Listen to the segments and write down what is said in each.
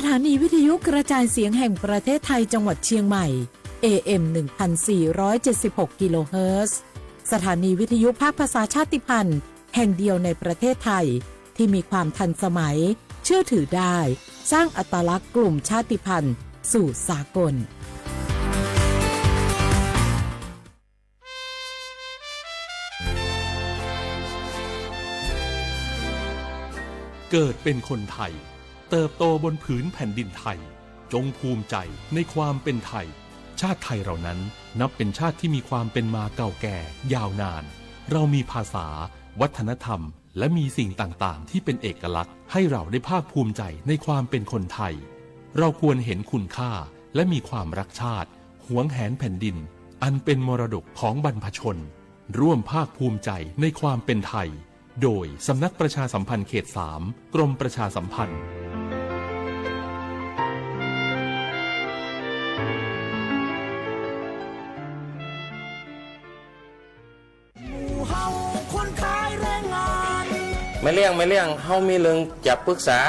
ถานีวิทยุกระจายเสียงแห่งประเทศไทยจังหวัดเชียงใหม่ AM 1476 กิโลเฮิรตซ์สถานีวิทยุภาคภาษาชาติพันธุ์แห่งเดียวในประเทศไทยที่มีความทันสมัยเชื่อถือได้สร้างอัตลักษณ์กลุ่มชาติพันธุ์สู่สากลเกิดเป็นคนไทยเติบโตบนผืนแผ่นดินไทยจงภูมิใจในความเป็นไทยชาติไทยเรานั้นนับเป็นชาติที่มีความเป็นมาเก่าแก่ยาวนานเรามีภาษาวัฒนธรรมและมีสิ่งต่างๆที่เป็นเอกลักษณ์ให้เราได้ภาคภูมิใจในความเป็นคนไทยเราควรเห็นคุณค่าและมีความรักชาติหวงแหนแผ่นดินอันเป็นมรดกของบรรพชนร่วมภาคภูมิใจในความเป็นไทยโดยสำนักประชาสัมพันธ์เขต 3 กรมประชาสัมพันธ์ไม่เลี่ยงเฮามีเรื่องจะปรึกษา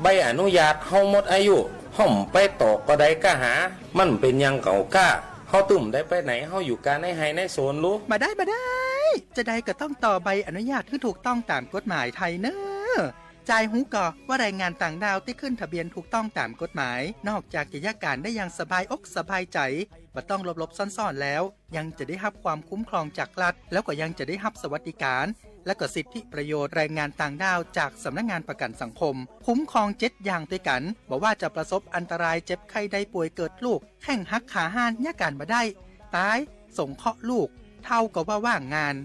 ใบอนุญาตเฮาหมดอายุห่อมไปตอกก็ได้ก็หามันเป็นยังเก่าก้าเฮาตุ่มได้ไปไหนเฮาอยู่การในไฮในโซนรู้มาได้จะได้ก็ต้องต่อใบอนุญาตที่ถูกต้องตามกฎหมายไทยเนอะจ่ายหูก่อว่าแรงงานต่างดาวที่ขึ้นทะเบียนถูกต้องตามกฎหมายนอกจากจะยากการได้อย่างสบายอกสบายใจบ่ต้องหลบซ่อนๆแล้วยังจะได้รับความคุ้มครองจากรัฐแล้วก็ยังจะได้รับสวัสดิการและก็สิทธิประโยชน์แรงงานต่างดาวจากสำนักงานประกันสังคมคุ้มครอง7อย่างด้วยกันบอกว่าจะประสบอันตรายเจ็บไข้ได้ป่วยเกิดลูกแข้งหักขาห้านยากการมาได้ตายส่งเคราะห์ลูกเท่ากับว่าว่างงาน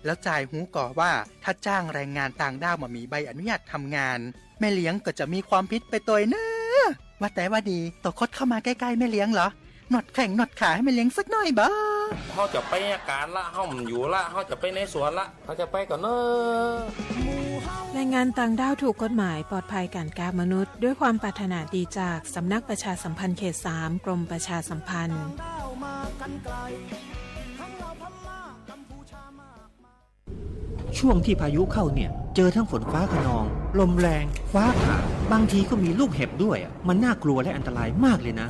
แล้วจ่ายหูก่อว่าถ้าจ้างแรงงานต่างด้าวมามีใบอนุญาตทำงานแม่เลี้ยงก็จะมีความผิดไปตัวเนอะว่าแต่ว่าดีต่อคดเข้ามาใกล้ๆแม่เลี้ยงเหรอหนวดแข่งหนวดขาให้แม่เลี้ยงสักหน่อยบ้าเขาจะไปการละเขาอยู่ละเขาจะไปในสวนละเขาจะไปก่อนเนอะแรงงานต่างด้าวถูกกฎหมายปลอดภัยการค้ามนุษย์ด้วยความปรารถนาดีจากสำนักประชาสัมพันธ์เขต 3 กรมประชาสัมพันธ์ช่วงที่พายุเข้าเนี่ยเจอทั้งฝนฟ้าคะนองลมแรงฟ้าผ่าบางทีก็มีลูกเห็บด้วยมันน่ากลัวและอันตรายมากเลยนะ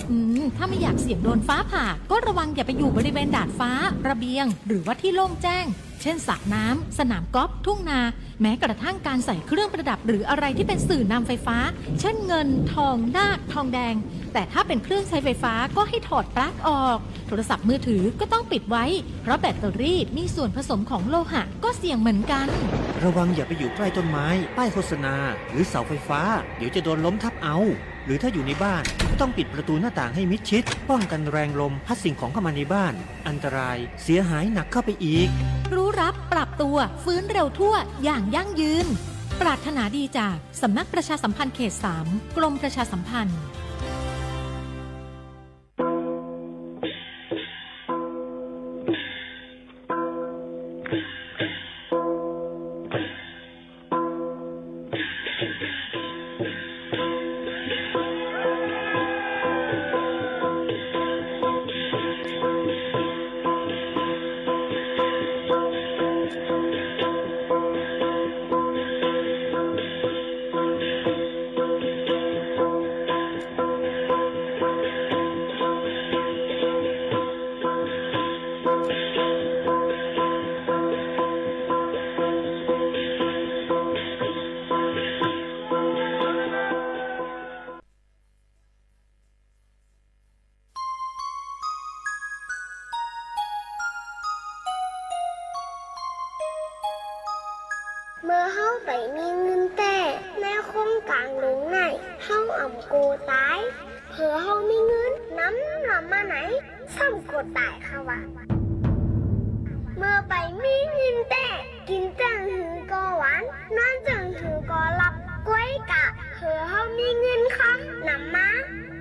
ถ้าไม่อยากเสี่ยงโดนฟ้าผ่าก็ระวังอย่าไปอยู่บริเวณดาดฟ้าระเบียงหรือว่าที่โล่งแจ้งเช่นสระน้ำสนามกอล์ฟทุ่งนาแม้กระทั่งการใส่เครื่องประดับหรืออะไรที่เป็นสื่อนำไฟฟ้าเช่นเงินทองนาคทองแดงแต่ถ้าเป็นเครื่องใช้ไฟฟ้าก็ให้ถอดปลั๊กออกโทรศัพท์มือถือก็ต้องปิดไว้เพราะแบตเตอรี่มีส่วนผสมของโลหะก็เสี่ยงเหมือนกันระวังอย่าไปอยู่ใกล้ต้นไม้ป้ายโฆษณาหรือเสาไฟฟ้าเดี๋ยวจะโดนล้มทับเอาหรือถ้าอยู่ในบ้านก็ต้องปิดประตูหน้าต่างให้มิดชิดป้องกันแรงลมพัดสิ่งของเข้ามาในบ้านอันตรายเสียหายหนักเข้าไปอีกรู้รับปรับตัวฟื้นเร็วทั่วอย่างยั่งยืนปรารถนาดีจากสำนักประชาสัมพันธ์เขต 3 กรมประชาสัมพันธ์เมื่อเฮาไปมีเงินแต่ในโครงการลงไหนเฮาอ่ำโกตายเผื่อเฮามีเงินน้ำลำมาไหนซ้ำโกตายค่ะวะเมื่อไปมีเงินแต่กินจังหือก็หวานนอนจังหือก็หลับกล้วยกะเผื่อเฮามีเงินค่ะนำมา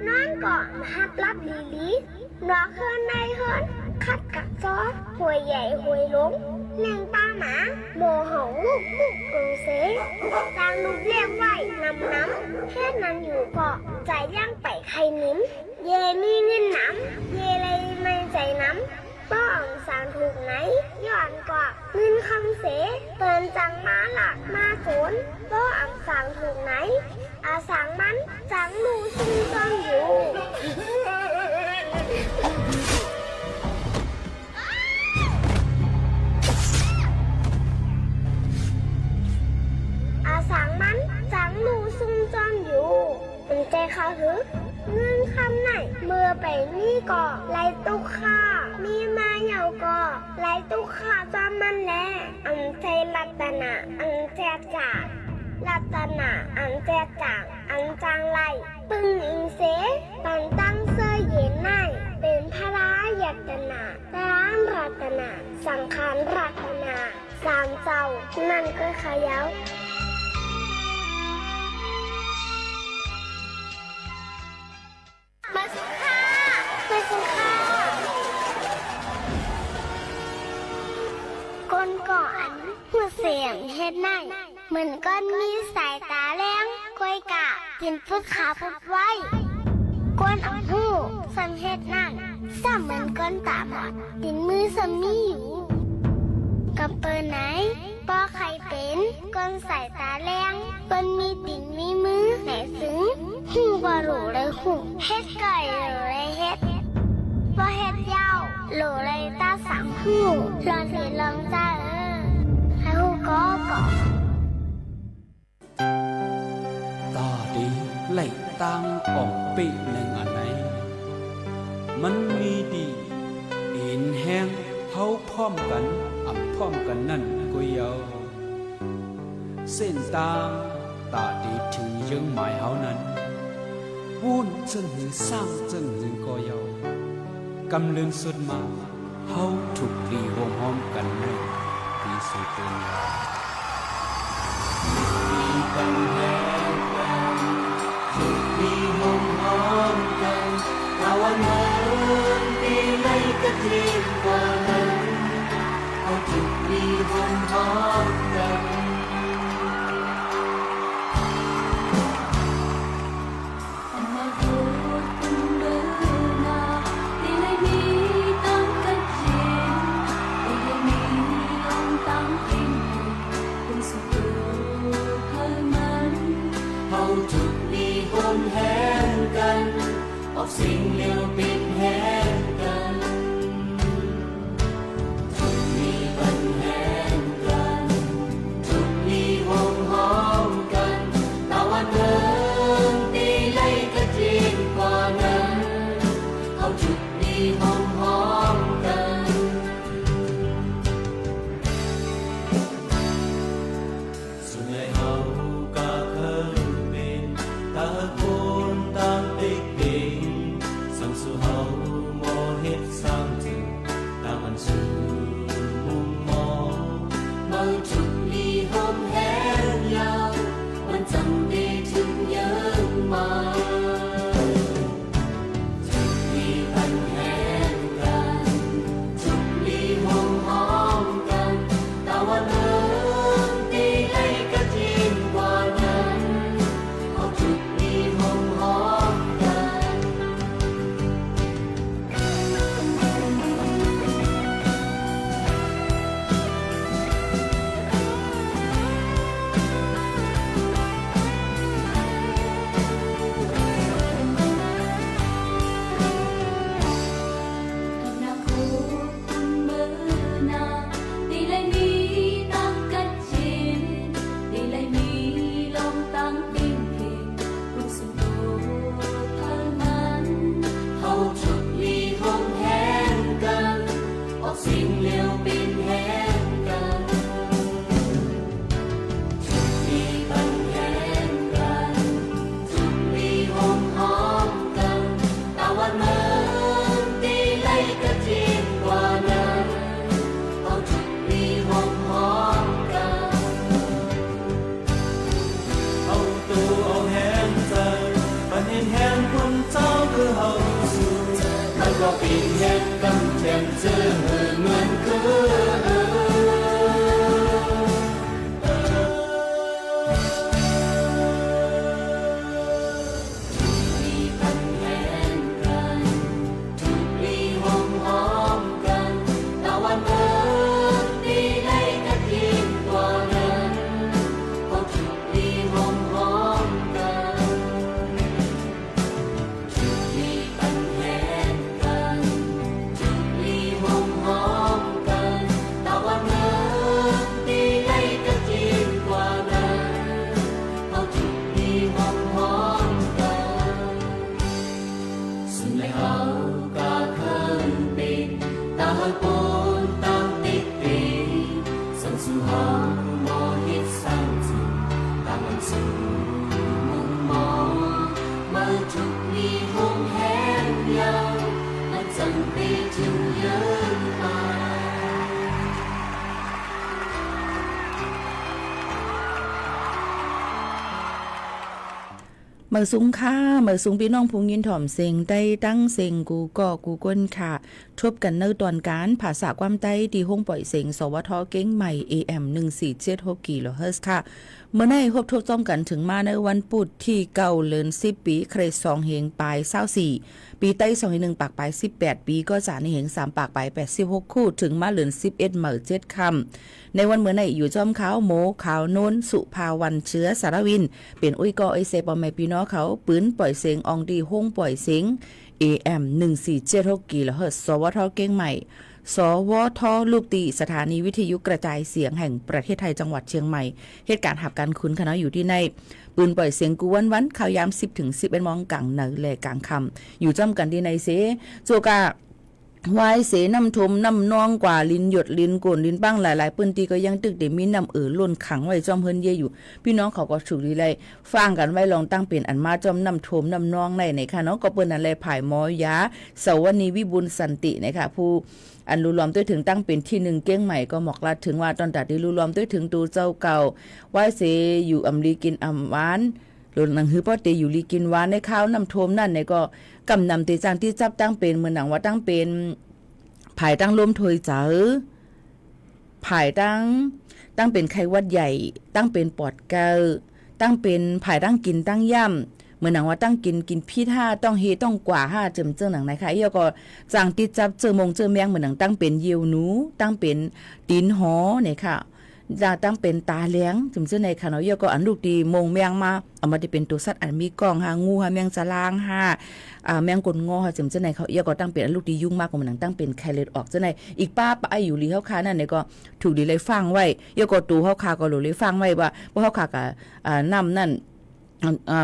นอนก่อนฮับรับดีๆนอกเฮือนในเฮือนคัดกับซอหวยใหญ่หวยลงเลี้ยงป้าหมาโบหงลูกบุกกงเสตางลูกเลี้ยงไว้น้ำแค่นั้นอยู่เกาะใจย่างไปใครนิ้มเยมีเงินน้ำเยเลยไม่ใจน้ำป้องสารถูกไหนย้อนกว่าเงินคำเสเตือนจังมาหลักมาโขนป้ออ่ำสางถูกไหน อาสังมันสังหนูซุ่มซ่อนอยู่อาสังมันสังหนูซุ่มซ่อนอยู่มันใจเขาถือเงื่อนคำไหนเมื่อไปนี่ก่อไล่ตุกข้ามีมาเหยาก่อไล่ตุกข้าจอมมันแลอันใจรัตนาอันแจกจ่ารัตนาอันแจกจ่างอันจางไล่ปึงอิงเสปันตั้งเสื้อเย็นในเป็นพระรายัตนาร้านรัตนาสังขารรัตนาสามเจ้านั่นก็ขยาวมาสิค่ะมาสิค่ะก้นก่อนหัวเสียงเฮ็ดไหนเหมือนก้อนมีสายตาแรงกล้วยกะกินพุดขาพุดไว้ก้นอ่ำหูสังเฮ็ดนั่นซ้ำเหมือนก้นตาบอดตินมือสมีอยู่กับเปิดไหนปอใครเป็นก้นสายตาแรงก้นมีติ่นมีมือไหนซึ้งหูบ่รู้เลยหูเฮ็ดไก่หรือไรเฮ็ดบ่เฮ็ดยาวหรือไรตาสังหูลองสิลองจ้าให้หูก็ก่อตาดีไหลตั้งออกปีหนึ่งอันไหนมันมีดีอินแห้งเฮาพร้อมกันอ่ำพร้อมกันนั่นก็เยาเส้นตางตาดีถึงยังหมายเฮานั้นวุ่นจึงหือสร้างจึงหือก็เยากำเลืองสุดมาเฮาถูกรีวงห้อมกันในปีสุดเป็นยามีปัญหากันถูกรีวงห้อมกันแต่วันนั้นปีไหนก็ทีกว่านั้นเฮาถูกรีวงห้อมกันสิ่งเลี้ยวปิดแห้งกันมีปัญหากันทุ เมื่อสูงค่าเมื่อสูงพี่น้องผู้ยินถ่อมเสียงได้ตั้งเสียงกูก็กูก้นค่ะทบกันในตอนการภาษาความใต้ที่ห้องปล่อยเสียงสวทเก้งใหม่ AM 1476กิโลเฮิรตซ์ค่ะเมื่อในพบทบจ้อมกันถึงมาในวันพุธที่9เดือน10ปีเคร2เฮงปลาย24ปีใต้2 1ปากปลาย18ปีก็จะในเฮง3ปากปลาย86คู่ถึงมาเดือน11เหมือ7ค่ำในวันเมื่อในอยู่จอมขาวโมขาวโน้นสุภาวันเชื้อสารวินเป็นอุ้ยกอไอเซปอมแม่พี่น้องเขาปืนปล่อยเสียงอองดีห้องปล่อยเสียง AM 1476กิโลเฮิรตซ์สวทเก้งใหม่สวทลูกตีสถานีวิทยุกระจายเสียงแห่งประเทศไทยจังหวัดเชียงใหม่เหตุการณ์หับการคุ้นคณะอยู่ที่ในปืนปล่อยเสียงกูวันข่าวยาม10 ถึง 11 โมงกลางเหนือและกลางค่ำอยู่จำกันที่ในเสโจกาวายเสน้ำทมน้ำนองกว่าลินหยดลินโกนลินบ้างหลายๆปืนตีก็ยังตึกเดมีน้ำล้นขังไว้จอมเฮินเยอยู่พี่น้องเขาก็ถูกดีเลยฟังกันไว้ลองตั้งเป็นอันมาจอมน้ำทมน้ำนองในค่ะเนาะก็เปิ้นอะไรผายหมอยาสวนีวิบุญสันตินะคะผู้อันรู้รวมด้วยถึงตั้งเป็นที่1เก้งใหม่ก็หมอกลาดถึงว่าตอนตัดที่รู้รวมด้วยถึงตูเจ้าเก่าวายเสอยู่อำลีกินอำหวานหรือหนังหือป้อเตอยู่ลีกินหวานในข้าวน้ำทมนั่นในก็กำนำตีจางที่จับตั้งเป็นเหมือนหนังว่าตั้งเป็นภายตั้งลมถอยเจอภายตั้งเป็นไข้หวัดใหญ่ตั้งเป็นปอดเกาตั้งเป็นภายตั้งกินตั้งย่ำเหมือนหนังว่าตั้งกินพี่ท่าต้องเฮต้องกว่า5เจิมเจอหนังนะคะเอียก็จางติดจับเจอมงเจอแมงเหมือนหนังตั้งเป็นเยียวหนูตั้งเป็นตีนหอเนี่ยค่ะจะตั้งเป็นตาเลี้ยงจำเจอในค่ะเนาะเอียก็อันลูกดีมงแมงมาเอามาที่เป็นตัวสัตว์อันมีกล้องหางูหาแมงจลางหาแมงกลงอจำเจ้าในเขาเอียก็ตั้งเป็นลูกดียุ่งมากกว่ามันตั้งเป็นไคเลตออกเจ้าในอีกป้าไออยู่ลีเฮาคานั่นเนี่ยก็ถูกดีเลยฟังไว้เอียก็ตูเฮาคาก็หลุเลยฟังไว้ว่าเฮาคากับน้ำนั่น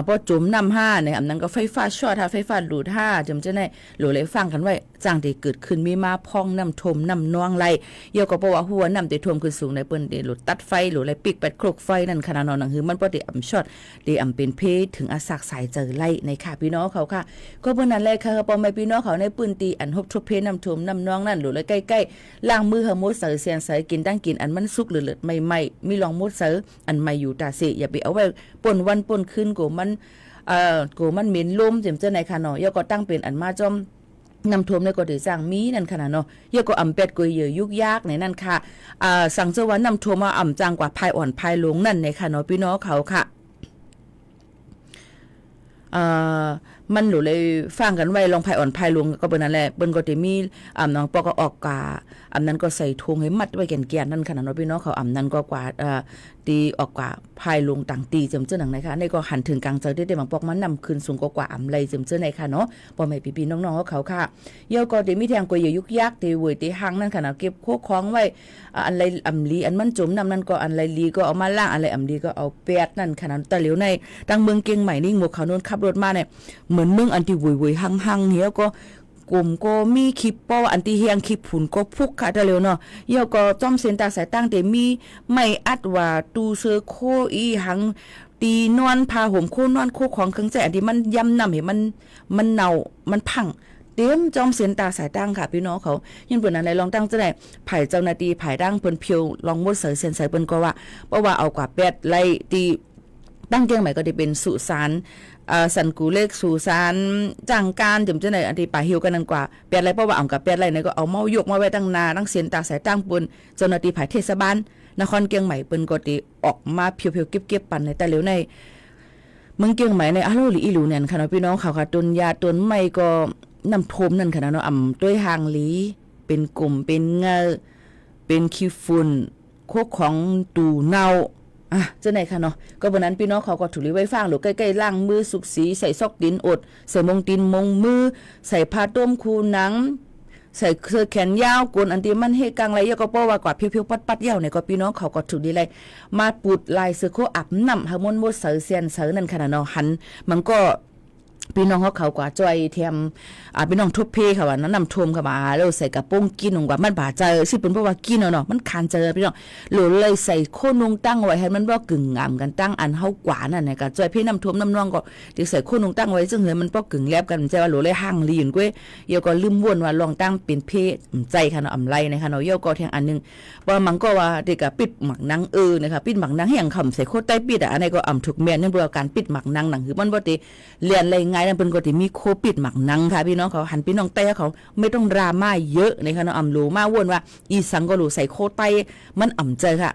พอจุ่มน้ำ5เนี่ยอันนั้นก็ไฟฟ้าช็อตไฟฟ้าดูด5จำเจ้าในหลุเลยฟังกันไว้จางที่เกิดขึ้นมีมาพองน้ำทมน้ำนองไหลเอียก็เพราะว่าหัวน้ำที่ท่วมขึ้นสูงในเปิ้นได้หลุดตัดไฟหลุเลยปิกแปดโครกไฟนั่นขนาดนอนหนังหือมันบ่ได้อำช็อตได้อำเป็นเพถึงอาศักสายเจอไล่ในค่ะพี่น้องเขาค่ะก็เพิ่นนั้นแหละค่ะพ่อแม่พี่น้องเขาในปืนตีอันฮบทบเพน้ำทมน้ำนองนั่นหลุเลยใกล้ๆล้างมือหาหมดเสือเสียนใส่กินตั้งกินอันมันสุกหรือเลือดใหม่ๆมีลองหมดเสืออันใหม่อยู่ตาเสอย่าไปเอาไว้ป่นวันป่นคืนกูมันเหม็นลมเจ็มเจ้าในค่ะเนาะยก็ตั้งเป็นอันมาจอมนำท่วมในก็ได้สร้างมีนั่นค่ะเนาะยก็อำเป็ดก็เยอะยุกยากในนั่นค่ะสั่งเจ้าว่านำท่วมมาอ่ำจางกว่าภายอ่อนภายลงนั่นในค่ะเนาะพี่น้องเขาค่ะมันหนูเลยฟังกันไว้ลองภายอ่อนภายลงก็เป็นนั่นแหละเปิ้นก็จะมีน้องปอก็ออกกานั้นก็ใส่ทงให้มัดไว้แก่นๆนั่นค่ะเนาะพี่น้องเขานั้นก็กว่าตีออกกว่าภายลงต่างตีเจิมเจ้าหนังนะคะในก็หันถึงกลางใจได้บางปอกมันนำคืนสูงกว่าเลยเจิมเจ้าในค่ะเนาะพ่อแม่พี่ๆน้องๆเขาค่ะเยอะก็จะมีแทงก็อย่ายุกยักตีเวยตีหังนั่นค่ะเนาะเก็บโคคล้องไว้อันไรลีอันมันจมน้ำนั่นก็อันไรลีก็เอามาล่างอันไรลีก็เอาแปดนั่นค่ะเนาะแต่เหลียวในดังเมืองเกียงใหม่นี่หมวกเขาโน้นขับรถมาเนี่ยเหมือนเมืองอันที่วุยๆหังๆเหี้ยก็กลุ่มก็มีคลิปป้ออันที่เฮียงคลิปผุนก็พุกค่ะแต่เร็วเนาะเยาก็จ้อมเส้นตาสายตั้งแต่มีไม่อัดว่าตูเซอโคอีหังตีนอนพาห่มโคนอนโคของเครื่องใจอันที่มันย่ำนำเห็นมันเน่ามันพังเต็มจอมเส้นตาสายตั้งค่ะพี่น้องเขายังเปิดอะไรลองตั้งจะได้ไผ่เจ้าหน้าที่ไผ่ดังเพิ่นเพียวลองมดเสือเส้นใส่เปิ้นก็ว่าเพราะว่าเอากว่าแปดไล่ตีตั้งเกียงใหม่ก็ได้เป็นสุสานสันกูเล็กสู่สารจังการจำเจ้าไหนอันที่ป่าหิวกันนั่นกว่าเปียดไรเพราะว่าอ่ำกับเปียดไรเนี่ยก็เอาเมายกมาไว้ตั้งนาตั้งเสียนตาสายตั้งปุ่นเจ้าหน้าที่ผ่ายเทศบาลนครเกียงใหม่เปิ้นก็ติออกมาเพียวๆเก็บๆปั่นในแต่เหลียวในเมืองเกียงใหม่ในอาโลหรืออีหลูเนี่ยค่ะพี่น้องเขาค่ะต้นยาต้นไม้ก็น้ำท่วมนั่นค่ะเนาะอ่ำด้วยหางหลีเป็นกลุ่มเป็นเงาเป็นขี้ฝุ่นโคกของตูเน่าเจ้าไหนค่ะเนาะก็วันนั้นพี่น้องเขาก็ถูกไว้ฟังหรือใกล้ๆล่างมือสุกสีใส่ซอกดินอดใส่มงตีนมงมือใส่ผ้าต้มคูหนังใส่เสื้อแขนยาวกวนอันที่มันให้กลางไรยก็เพราะว่ากว่าเพียวๆปัดๆเหี่ยวเนี่ยก็พี่น้องเขาก็ถูกดีเลยมาปุดลายเสื้อโคอับน้ำฮาร์โมนโมเสือเซียนเสือนั่นค่ะเนาะหันมันก็ พี่น้องเขากว่าจอยเทียมพี่น้องทุบเพค่ะว่านั้นนำท่วมเข้ามาแล้วใส่กระโปรงกินของว่ามันบาดใจสิเป็นเพราะว่ากินเนาะมันคานเจอพี่น้องหลุเลยใส่โคนุงตั้งไว้ให้มันบ่กึ่งงามกันตั้งอันเฮากว่านั่นน่ะก็จอยพี่น้ำท่วมน้ำนองก็สิใส่โคนุงตั้งไว้ซึ่งเหือมันบ่กึ่งแลบกันใจว่าหลุเลยห่างลีนก้วยเยาก็ลืมวนว่าลองตั้งเป็นเพใจค่ะเนาะอำไลนะคะเนาะเยาก็แทงอันนึงว่ามันก็ว่าเด็กก็ปิดหมักนังนะคะปิดหมักนังให้หยังคำใส่โคใต้ปิดอันนี้ก็อำถูกแม่นนั่นบ่การปิดหมักนังหนังคือมันบ่ได้เลียนอะไรง่ายนั่นเพิ่นก็สิมีโคปิดหมักนังค่ะพี่น้องเขาหันพี่น้องเต้เขาไม่ต้องดราม่าเยอะนะคะเนาะอำรู้มาวนว่าอีสังก็รู้ใส่โคใต้มันอ่ำใจค่ะ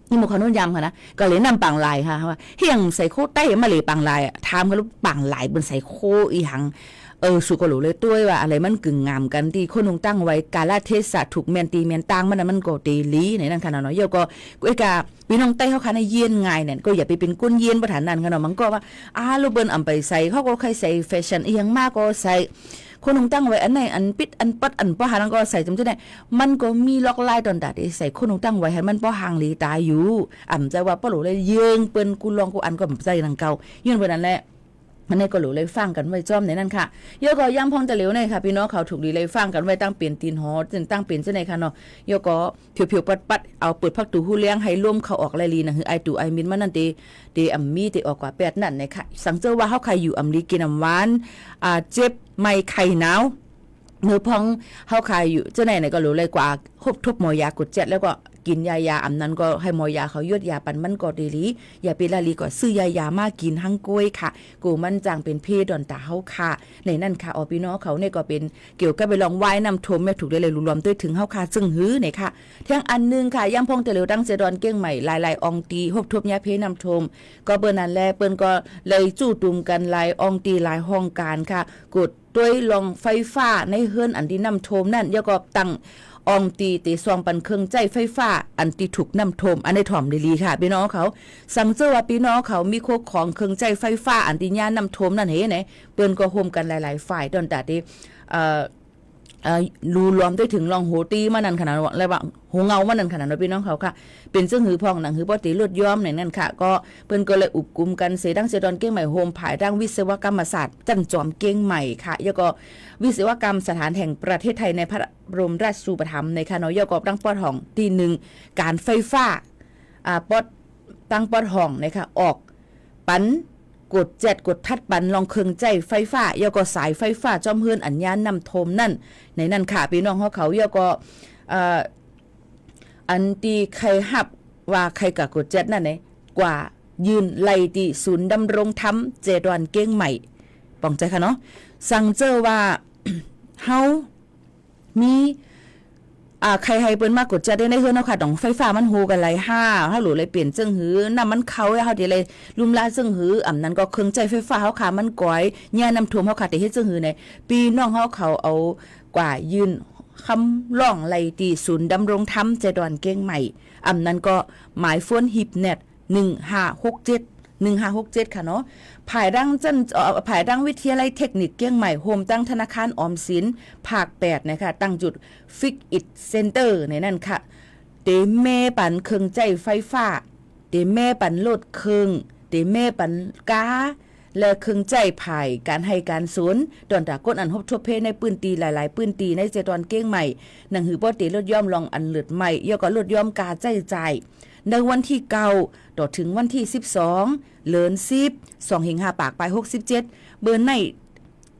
นี่หมู่เขาโน้นยำค่ะนะก็เลยนำปังลายค่ะว่าเฮียงใส่โคใต้มาเลยปังลายถามกันรู้ปังลายบนใส่โคอีหังสุก็รู้เลยด้วยว่าอะไรมันกึ่งงามกันที่คนนงตั้งไว้กาลเทศะถูกแมนตีแมนตางมันก็ตีลีในนั้นค่ะเนาะเยอะก็ไอ้กาพี่น้องใต้เขาคันให้เยียนง่ายเนี่ยก็อย่าไปเป็นก้นเยียนประธานนั้นค่ะเนาะมันก็ว่าลูกเบิ้ลอำไปใส่เขาก็ใครใส่แฟชั่นอีหยังมากก็ใส่คนนงตั้งไว้อันไหนอันปิดอันปัดอันป้อหางก็ใส่จำได้มันก็มีล็อกลายตอนดัดใส่คนนงตั้งไว้ให้มันป้อหางลีตายอยู่ใจว่าป้อหลูเลยเยืองเปิ้นกูลองกูอันก็ใส่นังเก่ายื่นเปิ้นนั่นแหละมันในก็หลูเลยฟังกันไว้จ้อมในนั้นค่ะโยก็ย้ำพองตะเหลวในค่ะพี่น้องเขาถูกดีเลยฟังกันไว้ตั้งเปลี่ยนตีนหอจนตั้งเปลี่ยนเจ้าในค่ะเนาะโยก็เพียวๆปัดเอาเปิดพักตูหูเลี้ยงให้ร่วมเขาออกไลลีนะคือไอตูไอมินมันนั่นเดอัมมีเดออกกว่า8นั่นนะคะสังเจอว่าเฮาใครอยู่อำลีกินน้ำหวานเจ็บไม่ไข้หนาวมือพองเฮาใครอยู่เจ้าไหนก็รู้เลยกว่าครบทุบหมอยากดเจ็ดแล้วก็กินยาอำนั้นก็ให้หมอยาเขายวดยาปันมันก็ดีลีอย่าเป็นลาลีก็ซื้อยามากินหั่งกล้วยค่ะกูมันจางเป็นเพดอนตาเฮาค่ะในนั่นค่ะพี่น้องเขาเนี่ยก็เป็นเกี่ยวกับไปลองว่ายน้ำท่วมแม่ถูกได้เลยรวมด้วยถึงเฮาค่ะจึงหื้อเนี่ยค่ะเที่ยงอันนึงค่ะย่ำพงแต่เร็วตั้งเจดอนเก้งใหม่หลายๆอองตีฮบทบยาเพน้ำท่วมก็เปิ้นนั่นแลเปิ้นก็เลยจู่ตุ่มกันหลายอองตีหลายห้องการค่ะกดด้วยลองไฟฟ้าในเฮือนอันที่น้ำท่วมนั่นแล้วก็ตั้งอองตีซองปันเครื่องใจไฟฟ้าอันที่ถูกน้ำท่วมอันในถ่อมดีๆค่ะพี่น้องเขาสังเจอว่าพี่น้องเขามีโคกของเครื่องใจไฟฟ้าอันที่ย่าน้ำท่วมนั่นเห็นไหนเปิ้นก็โฮมกันหลายๆฝ่ายตอนแต่ที่รูรวมได้ถึงลองโหตีมานั่นขนาดอะไรบ้างโหเงามานั่นขนาดพี่น้องเขาค่ะเป็นซึ่งหือพองหนังหือปติลดย้อมในนั่นค่ะก็เพิ่นก็เลยอุบกุมกันเสดังเสดอนเก้งใหม่โฮมผายดังวิศวกรรมศาสตร์จันจอมเก้งใหม่ค่ะแล้วก็วิศวกรรมสถานแห่งประเทศไทยในพระบรมราชูปถัมภ์ในคณะยกอบตั้งปอดห้องที่ 1การไฟฟ้าปอดตั้งปอดห้องนะคะออกปันกด7กดทัดปันลองเครื่องใจไฟฟ้าเยาก็สายไฟฟ้าจอมเฮือนอัญญานำโทมนั่นในนั่นค่ะพี่น้องเขาเยาก็อันตีใครหับว่าใครกับกด7นั่นเนี่ยกว่ายืนไล่ตีศูนย์ดำรงธรรมเจดอนเก้งใหม่ป้องใจค่ะเนาะสั่งเจอว่า เฮามีใครให้เปิ้นมากดจะได้ในเฮือนเนาะค่ะต้องไฟฟ้ามันโฮกันหลาย5เฮาหลูเลยเปลี่ยนจึงหือน้ำมันเขาเฮาสิเลยลุ่มลาจึงหืออำนั้นก็เครื่องใจไฟฟ้าเฮาค่ะมันก้อยแย่น้ำท่วมเฮาค่ะแต่เฮ็ดจึงหือในปีน้องเฮาเขาเอากว่ายืนคำร้องไล่ตีศูนย์ดำรงธรรมเจดอนเก้งใหม่อำนั้นก็หมายโฟนฮิปเน็ต1567ค่ะเนาะภายดังวิทยาลัยเทคนิคเกี้ยงใหม่โฮมตั้งธนาคารออมสินภาค8นะคะตั้งจุดฟิกอิทเซ็นเตอร์ในนั่นค่ะเตเมปันเครื่องใจไฟฟ้าเตเมปันโลดเครื่องเตเมปันกาและเครื่องใจภายการให้การสวนดอนตากดอันฮบทบเพในปืนตีหลายๆปืนตีในเจตอนเก้งใหม่หนังหือป้อตีลดย่อมลองอันเลือดใหม่ย่อก็ลดย่อมกาใจในวันที่9ต่อถึงวันที่12เดือน10 2-5ปากไป67เบอร์ใน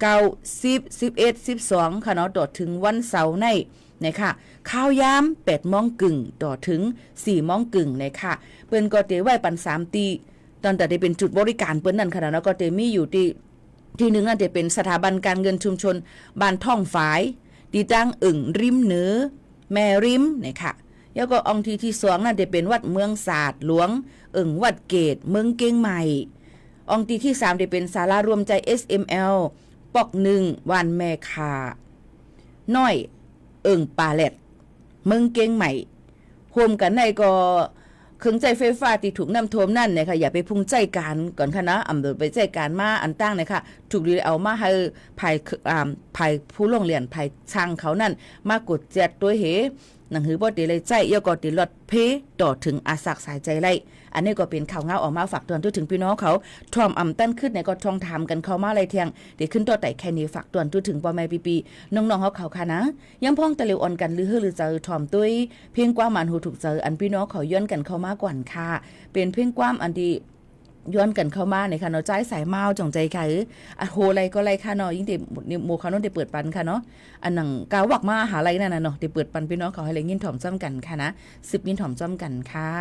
9 10 11 12ค่ะเนาะต่อถึงวันเสาร์ในนะคะข้าวยาม8:00 นต่อถึง4:00 นนะคะเปิ้นก็เตไว้ปัน3ตีตอนแต่ได้เป็นจุดบริการเปิ้นนั่นค่ะเนาะก็เตมีอยู่ที่1นั่นจะเป็นสถาบันการเงินชุมชนบ้านท่องฝายดีตั้งริมเหนือแม่ริมนะคะแล้วก็องค์ที่2นั่นจะเป็นวัดเมืองศาสตร์หลวงวัดเกตเมืองเก้งใหม่องค์ที่3จะเป็นศาลารวมใจ SML ปอก1วันแม่คาน้อยปาแลดเมืองเก้งใหม่โฮมกันในก็เครื่องใจไฟฟ้าที่ถูกน้ำท่วมนั่นเนี่ยค่ะอย่าไปพุ่งใจการก่อนค่ะนะอำเภอไปใจการมาอันตั้งเนี่ยค่ะถูกดีเอามาให้ภายผู้โรงเรียนภายช่างเขานั่นมากดแจดตัวเห หนังหือบ่ติเลยใจเอียวก็ติลดเพต่อถึงอาสักสายใจไล่อันนี้ก็เป็นข่าวเงาออกมาฝากเตือนถึงพี่น้องเขาทอมอ่ำตั้นขึ้นในก็ทองถามกันเข้ามาไรเทียงเดี๋ยวขึ้นตัวไต่แค่นี้ฝากเตือนถึงพ่อแม่ปีน้องๆเขาค่ะนะยังพ้องตะเลวอ่อนกันหรือหรือเจอทอมตุ้ยเพียงกว่ามันหูถูกเจออันพี่น้องเขาย้อนกันเข้ามาก่อนค่ะเป็นเพียงกว่าอันดีย้อนกันเข้ามาในค่ะเนาะใจสายเมาจงใจค่ะโหไรก็ไรค่ะเนาะยิ่งเด็กโมคาโนเดเปิดปันค่ะเนาะอันหนังกาวักมาหาไรนั่นน่ะเนาะเดเปิดปันพี่น้องเขาให้ไรยินถ่อมจ้ำกันค่ะนะ10ยินถ่อมจ้ำกันค่ะ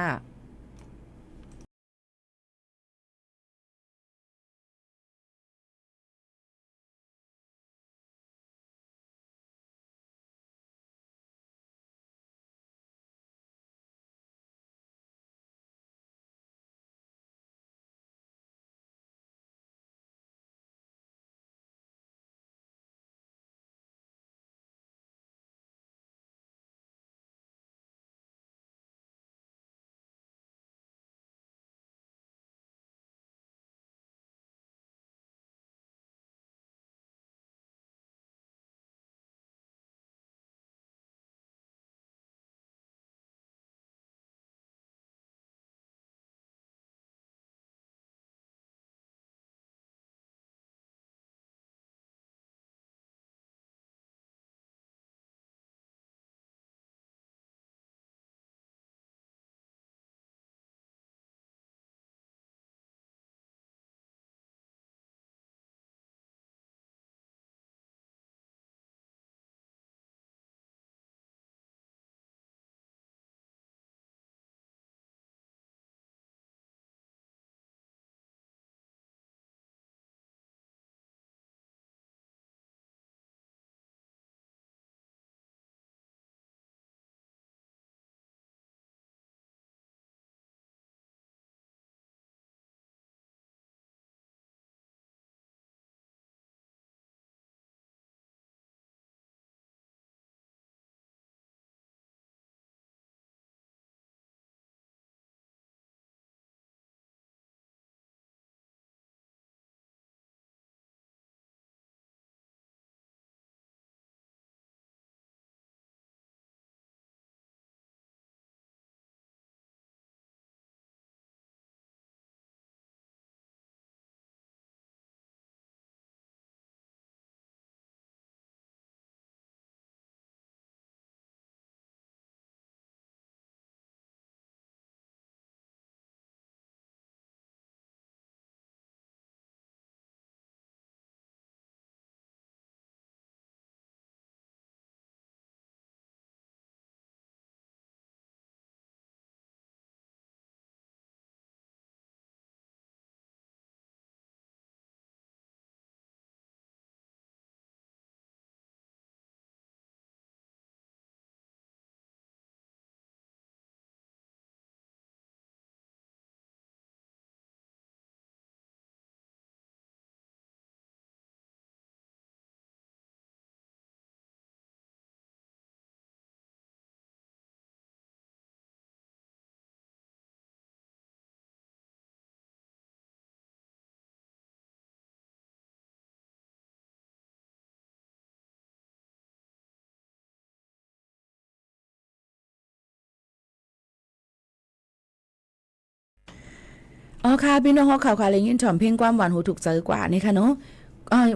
อ๋อค่ะพี่น้องเขาข่าวเลยยินถ่อมเพ่งความหวานหูถูกใจกว่านี่ค่ะเนาะ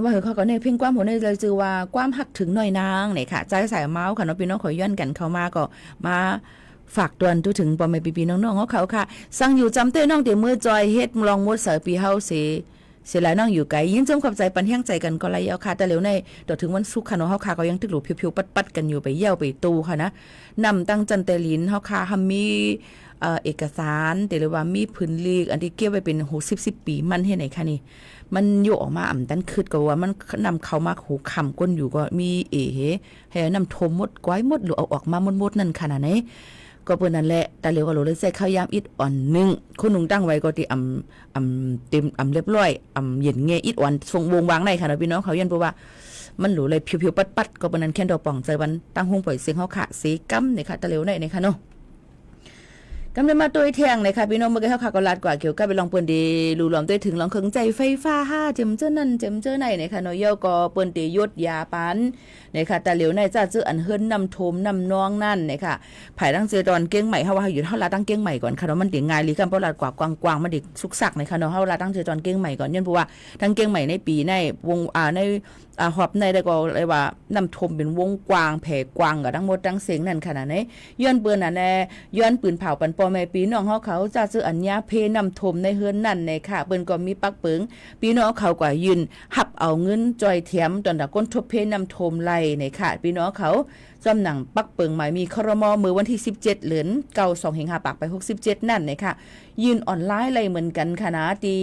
ว่าเขาก็ในเพ่งความหูในเลยจือว่าความหักถึงหน่อยนางนี่ค่ะใจสายเมาส์ค่ะเนาะพี่น้องขอย้อนกันเข้ามาก็มาฝากตวนถึงปอมปีน้องๆเขาค่ะสั่งอยู่จำเต้น้องเดี๋ยวมือจอยเฮ็ดลองมดเสือปีเฮาสิเสียแล้วน้องอยู่ไกลยินจมความใจปันแห้งใจกันก็ไรเอาค่ะแต่เร็วในต่อถึงวันศุกร์ค่ะเนาะเฮาค่ะก็ยังตึกหลุดผิวๆปัดๆกันอยู่ไปเยี่ยวไปตูค่ะนะนำตั้งจันเตลินเฮาค่ะฮัมมีเอกสารแต่เลยว่ามีพื้นลีกอันที่เก็บไว้เป็น60ปีมันเฮ็ดไหนคะนี่มันโยกออกมาอ่ำตันคืดก็ว่ามันนำเข้ามาหูคำก้นอยู่ก็มีให้นำทมมดก้อยมดหรือเอาออกมามดนั่นขนาดไหนก็เปิ้นนั่นแหละแต่เร็วก็เลยใส่ข้าวยามอิดอ่อนนึงคนนุ่งตั้งไว้ก็ที่เต็มเรียบร้อยเย็นเงยอิดอ่อนทรงวงวางในค่ะพี่น้องเขายันเพราะว่ามันหรูเลยผิวๆปัดๆก็เปิ้นนั้นแค่ดอกป่องใจวันตั้งห้องปล่อยเสียงเฮาค่ะสีกำนี่ค่ะแต่เร็วในค่ะเนาะ กำลังมาตัวเที่ยงเลยค่ะพี่น้องเมื่อกี้เขาข่าวก็ลาดกว่าเกี่ยวกับไปลองเปิ้นดีรูหลอมตัวถึงลองเครื่องใจไฟฟ้า5เจมเจ้านั่นเจมเจ้าไหนนะคะเนาะเยาก็เปิ้นตียดยาปันนะคะแต่เหลียวในจ้าจื้ออันเฮิรนนำโทมนำน้องนั่นนะคะภายตั้งเจอตอนเก้งใหม่เฮาว่าอยู่เฮาลาตั้งเก้งใหม่ก่อนค่ะเนาะมันติง่ายลีกันเพราะลาดกว่ากว้างๆมันดิสุกสักนะคะเนาะเฮาลาตั้งเจอตอนเก้งใหม่ก่อนย้อนเพราะว่าทั้งเก้งใหม่ในปีในวงในหอบในได้ก็เลยว่านำทมเป็นวงกว้างแผ่กว้างกับทั้งหมดทั้งเสียงนั่นขนาดไหนย้อนเปิ้นน่ะแน่ย้อนปืนเผาปันปอแม่ปีน้องเฮาเขาจะซื้ออัญญาเพนำทมในเฮือนนั่นในค่ะเปิ้นก็มีปักเปิงปีน้องเขากว่ายืนหับเอาเงินจอยเถียมตอนตะก้นทบเพนำทมไล่ในค่ะปีน้องเขาจำหนังปักเปิงหมายมีครมมือวันที่17เหลือนเก่า2สิงหาคมไป67นั่นในค่ะยืนออนไลน์เลยเหมือนกันค่ะนะที่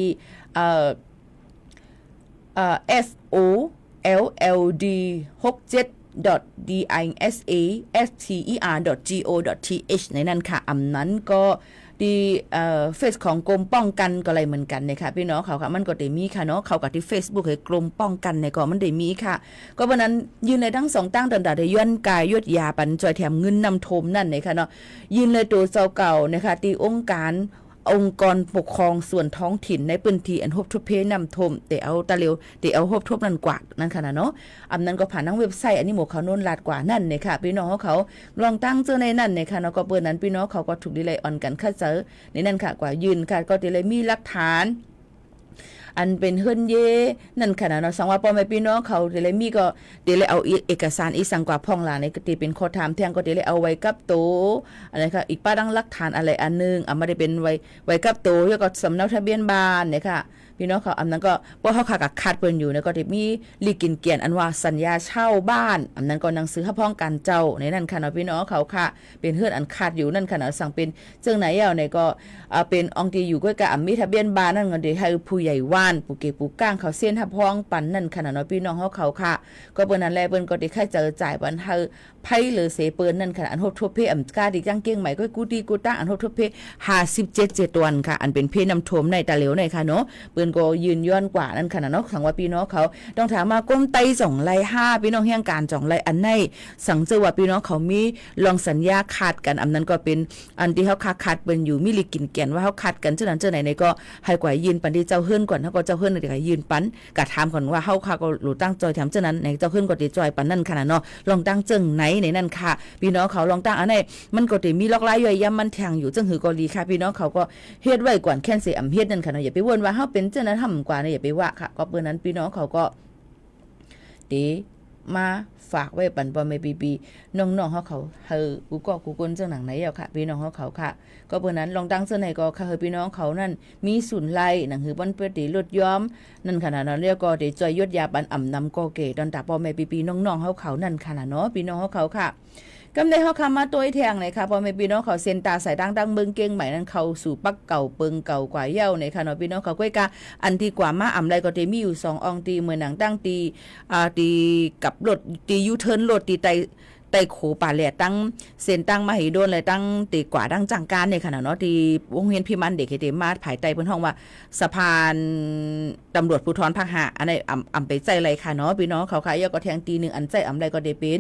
FOLD67.DISASTER.go.th ในนั้นค่ะอำนั้นก็ดีเฟซของกรมป้องกันก็อะไรเหมือนกันนะคะพี่น้องเขาค่ะมันก็ได้มีค่ะเนาะเขากับที่ Facebook ให้กรมป้องกันในก็มันได้มีค่ะก็เพราะนั้นยืนในทั้ง2ตั้งดันดาได้ย้อนกายยดยาปันจอยแถมเงินนำโทมนั่นนะคะเนาะยืนเลยตัวเจ้าเก่านะคะที่องค์กรปกครองส่วนท้องถิ่นในพื้นที่อันฮบทบเพนำทมแต่เอาตะเลียวแต่เอาฮบทบนั่นกว่านั่นค่ะเนาะอำนั้นก็ผ่านทางเว็บไซต์อันนี้หมู่เขาโน่นลาดกว่านั่นเนี่ยค่ะพี่น้องเขาลองตั้งเจอในนั่นเนี่ยค่ะเนาะก็เปิ้นนั้นพี่น้องเขาก็ถูกดีเลยออนกันค่ะเจอในนั่นค่ะกว่ายืนค่ะก็ดีเลยมีหลักฐานอันเป็นเฮิรนเยนั่นขนาดเนาะสังว่าพ่อแม่พี่น้องเขาเดี๋ยวเลยมีก็เดี๋ยวเลยเอาเอกสารอีสังกว่าพ่องหลานในกติเป็นข้อถามเที่ยงก็เดี๋ยวเลยเอาไว้กับโตอะไรค่ะอีกป้าดังหลักฐานอะไรอันนึงไม่ได้เป็นไว้กับโตแล้วก็สำเนาทะเบียนบ้านเนี่ยค่ะพี่น้องเขาอันนั้นก็เพราะเขาขาดกับคัดเปิ้นอยู่เนี่ยก็ได้มีลีกินเกียนอันว่าสัญญาเช่าบ้านอันนั้นก็หนังสือห้าพ้องกันเจ้าในนั่นค่ะเนาะพี่น้องเขาค่ะเป็นเฮือนอันขาดอยู่นั่นค่ะเนาะสั่งเป็นเจ้าไหนเอาเนี่ยก็เป็นองตีอยู่ก็กับมีทะเบียนบ้านนั่นก็ได้ให้ผู้ใหญ่ว่านผู้เก็บผู้ก้างเขาเส้นห้าพ้องปันนั่นค่ะเนาะพี่น้องเขาค่ะก็เปิ้นนั้นแลเปิ้นก็ได้ค่าเจอจ่ายบันเฮาไผหรือเสเปิ้นนั่นค่ะอันฮบทบเพอำกาดิจังเก้งใหม่ก็กูตีกูตั้งอันฮบทบเพ57วันค่ะอันเป็นเพนำทมในตะเหลวในค่ะเนาะเปิ้นก็ยืนย้อนกว่านั่นค่ะเนาะสังว่าพี่น้องเขาต้องถามมาก้มไต2ไร่5พี่น้องเฮียงการ2ไร่อันในสังเจอว่าพี่น้องเขามีลองสัญญาขาดกันอันนั้นก็เป็นอันที่เฮาขาดเปิ้นอยู่มีลิกินแก่นว่าเฮาขาดกันจังนั้นจังไหนก็ให้กว่ายืนปันที่เจ้าเฮือนก่อนเฮาก็เจ้าเฮือนนี่ก็ยืนปันก็ถามก่อนว่าเฮาค่ะก็รู้ตั้งจอยถามจังนั้นในเจ้าเฮือนก็สิจอยปันนั่นค่ะเนาะลองตั้งจังไหนในนั่นค่ะพี่น้องเขาลองตั้งอันไหนมันก็สิมีลอกลายย่อยย่ำมันแทงอยู่จังหือก็ดีค่ะพี่น้องเขาก็เฮ็ดไว้ก่อนแค่นสิเฮ็ดนั่นค่ะเนาะอย่าไปวนว่าเฮาเป็นจังนั้นทำกว่าอย่าไปว่าค่ะก็เปิ้นนั้นพี่น้องเขาก็ตีมาฝากไว้ปันปอแม่ปีน้องๆเขาเฮอกูก็กูกนจังหนังไหนเอาค่ะพี่น้องเขาค่ะก็เปิ้นนั้นลองตั้งเสื้อไหนก็ค่ะเฮอพี่น้องเขานั่นมีศูนย์ไล่หนังหือบ่นเปิ้นตีลดย้อมนั่นขนาดนั้นเรียกก็ได้จอยยดยาปันอ่ำนำก็เกตอนตาปอแม่ปีน้องๆเขานั่นขนาดเนาะพี่น้องเขาค่ะกำได้เฮาคำมาตัวแทงเลยค่ะพอแม่พี่น้องเขาเซ็นตาสายดังเบิ่งเก่งใหม่นั้นเข้าสู่ปักเก่าเปิงเก่ากว่าเย้าในค่ะเนาะพี่น้องเขาก้อยกะอันที่กว่ามาอำไรก็ได้มีอยู่2อองตีเมือหนังตั้งตีกับรถตียูเทิร์นรถตีไต่โขป่าแหล่ตั้งเซ็นตั้งมาให้โดนเลยตั้งตีกว่าดังจังการในขณะเนาะที่วงเวียนพิมันเด็กเฮเตมาภายใต้เพิ่นห้องว่าสะพานตำรวจภูธรภาค5อันนี้อำไปใจไรค่ะเนาะพี่น้องเขาค่ะยก็แทงตี1อันใจอำไรก็ได้เป็น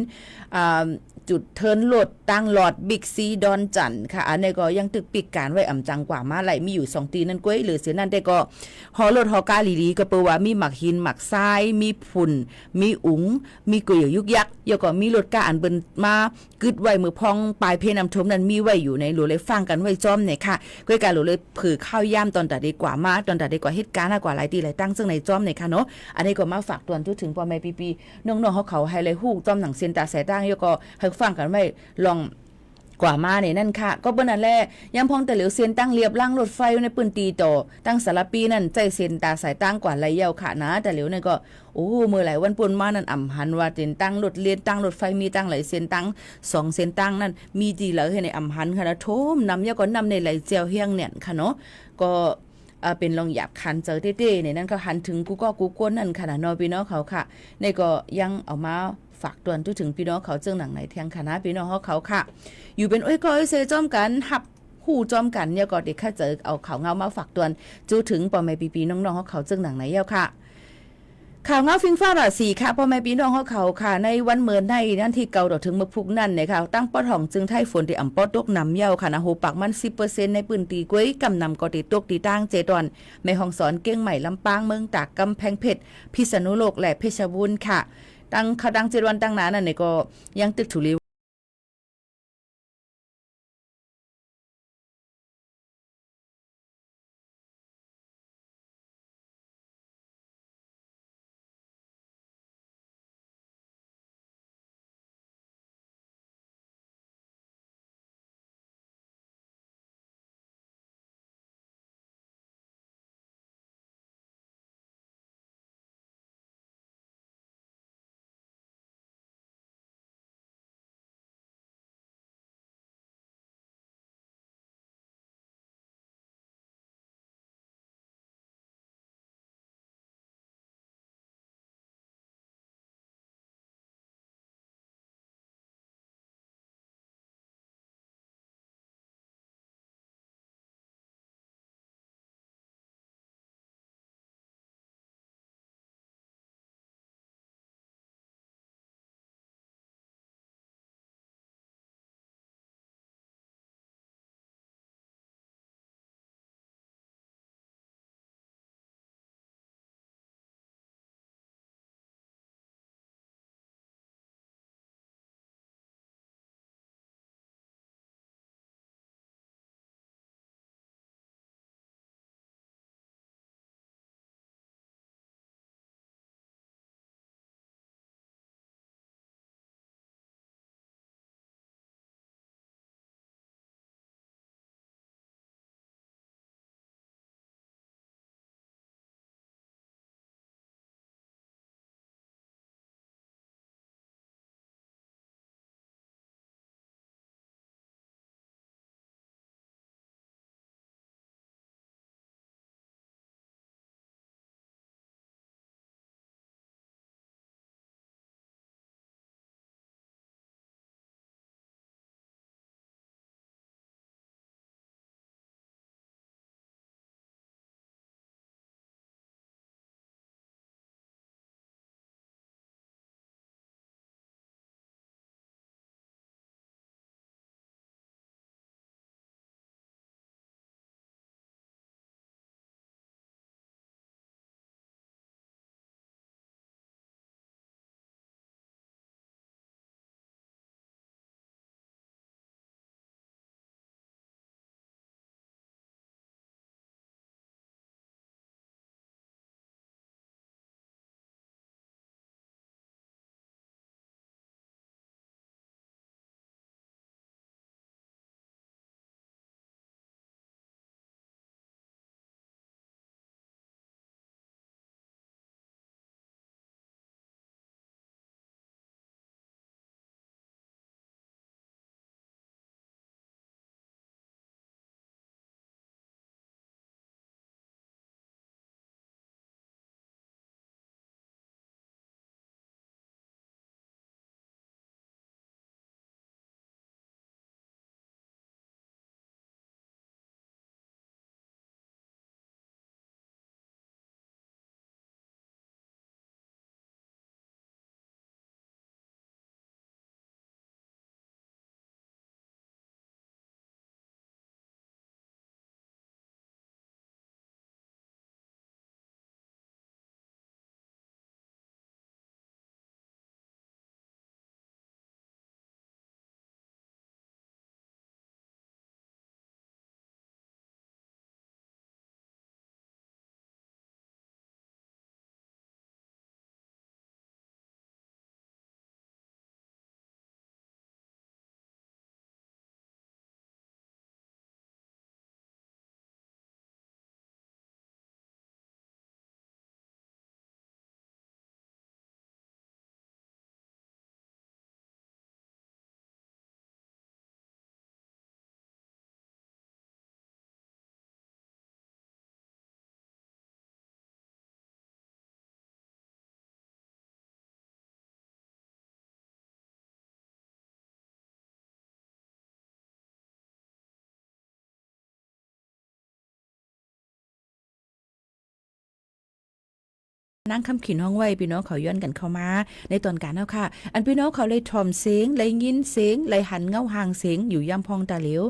จุดเทิร์นรถตั้งหลอดบิ๊กซีดอนจันค่ะอันนี้ก็ยังตึกปิกการไว้จังกว่ามาไหลมีอยู่2ตีนั่นก้อยหรือเสียนั่นได้ก็ฮอรถฮอกาลีก็เปว่ามีหมักหินหมักทรายมีฝุ่นมีอุ๋งมีกุยยุกยักแล้วก็มีรถกาอันเบิ่นมากึดไว้มือพองปลายเพนำทมนั้นมีไว้อยู่ในหลวเลยฟังกันไว้จ้อมเนี่ยค่ะก้อยการหลวเลยผือข้าวย่ำตอนแต่ดีกว่ามาตอนแต่ดีกว่าเหตุการณ์กว่าหลายตีหลายตั้งซึ่งในจ้อมเนี่ยค่ะเนาะอันนี้ก็มาฝากตวนทุกถึงพ่อแม่ปีน้องๆเขาให้เลยฮู้จ้อมหนังเส้นตาสายตั้งแล้วก็ให้ฟังกันไว้ลองกว่ามาเนี่ยนั่นค่ะก็เปิ้นนั่นแหละยังพองแต่เหลียวเส้นตั้งเรียบล่างรถไฟในปืนตีต่อตั้งสารปีนั่นใจเส้นตาสายตั้งกว่าไหลยาวค่ะนะแต่เหลียวนั่นก็โอ้เมื่อหลายวันปุ่นมานั่นอ่ำหันว่าเส้นตั้งรถเลียนตั้งรถไฟมีตั้งหลายเส้นตั้ง2เส้นตั้งนั่นมีดีเหลือให้ในอ่ำหันค่ะนะโถมนำยาก็นำในไหลเจียวเฮียงเนี่ยค่ะเนาะก็เป็นลองหยาบคันเจอเต้ๆเนี่ยนั่นก็หันถึงกูก็กูก้นนั่นค่ะนะน้อยพี่น้องเขาค่ะในก็ยังเอามาฝากตวนทุกถึงพี่น้องเขาเจ้าหนังไหนเทียงคณะพี่น้องเขาค่ะอยู่เป็นก็เซจ้อมกันหับหูจ้อมกันเนี่ยก็เด็กข้าเจอเอาเขาเงามาฝากตวนจูถึงปอแม่ปีน้องๆเขาเจ้าหนังไหนเย้าค่ะ ข่าวเงาฟิงฟ้าราศีค่ะพ่อแม่พี่น้องเขาค่ะในวันเหมือนในนั่นที่เก่าดอกถึงมึกพุกนั่นเนี่ยค่ะตั้งปอดห้องจึงไทยฝนที่อ่ำปอดตกน้ำเยาวค่ะนะโหปักมัน 10% ในปืนตีก้วยกำนำก็ติดตกตีตั้งเจดอนแม่ห้องสอนเก้งใหม่ลำปางเมืองตากกำแพงเพชรพิษณุโลกและเพชรบูรณ์ค่ะตั้งเขาดังเจดวันตั้งนานนั่นเนี่ยก็ยังตึกถุลี นั่งคำขีนห้องไว้พี่น้องเขาย้อนกันเข้ามาในตอนการเนาะค่ะอันพี่น้องเขาเลยถ่อมเสียงเลยยินเสียงเลยหันเงาห่างเสียงอยู่ย่ำพองตาเหลียว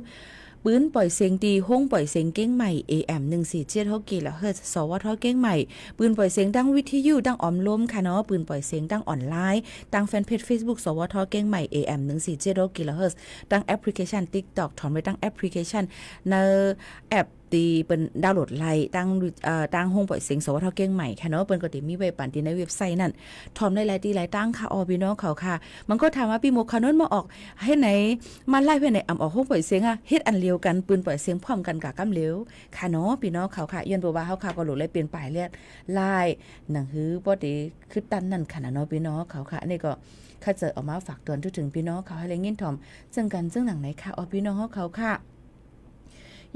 ปืนปล่อยเสียงตีห้องปล่อยเสียงเก้งใหม่ AM 147กิโลเฮิรตซ์สวทเก้งใหม่ปืนปล่อยเสียงดังวิทยุดังออมลมค่ะเนาะปืนปล่อยเสียงดังออนไลน์ดังแฟนเพจ Facebook สวทเก้งใหม่ AM 147กิโลเฮิรตซ์ดังแอปพลิเคชัน TikTok ถอนไว้ดังแอปพลิเคชันในแอปตีเป็นดาวน์โหลดไลน์ตั้งห้องปล่อยเสียงสวทเก้งใหม่ค่ะเนาะเปิ้นก็ติมีไว้ปั่นที่ในเว็บไซต์นั่นถอมได้หลายตีหลายตั้งค่ะออพี่น้องเขาค่ะมันก็ถามว่าพี่โมคานนมาออกให้ไหนมาไล่เพื่อนไหนออกห้องปล่อยเสียงอะเฮ็ดอันเดียวกันปืนปล่อยเสียงพร้อมกันกับกำเหลวค่ะเนาะพี่น้องเขาค่ะย้อนบ่ว่าเฮาค่ะก็โหลดเลยเปลี่ยนป้ายเลียดไล่หนังหือบ่ได้คือตันนั่นค่ะเนาะพี่น้องเขาค่ะนี่ก็ข้าเจอออกมาฝากเตือนถึงพี่น้องเขาให้เลยยินถ่อมซึ่งกันซึ่งหนังไหนค่ะออพี่น้องเขาค่ะ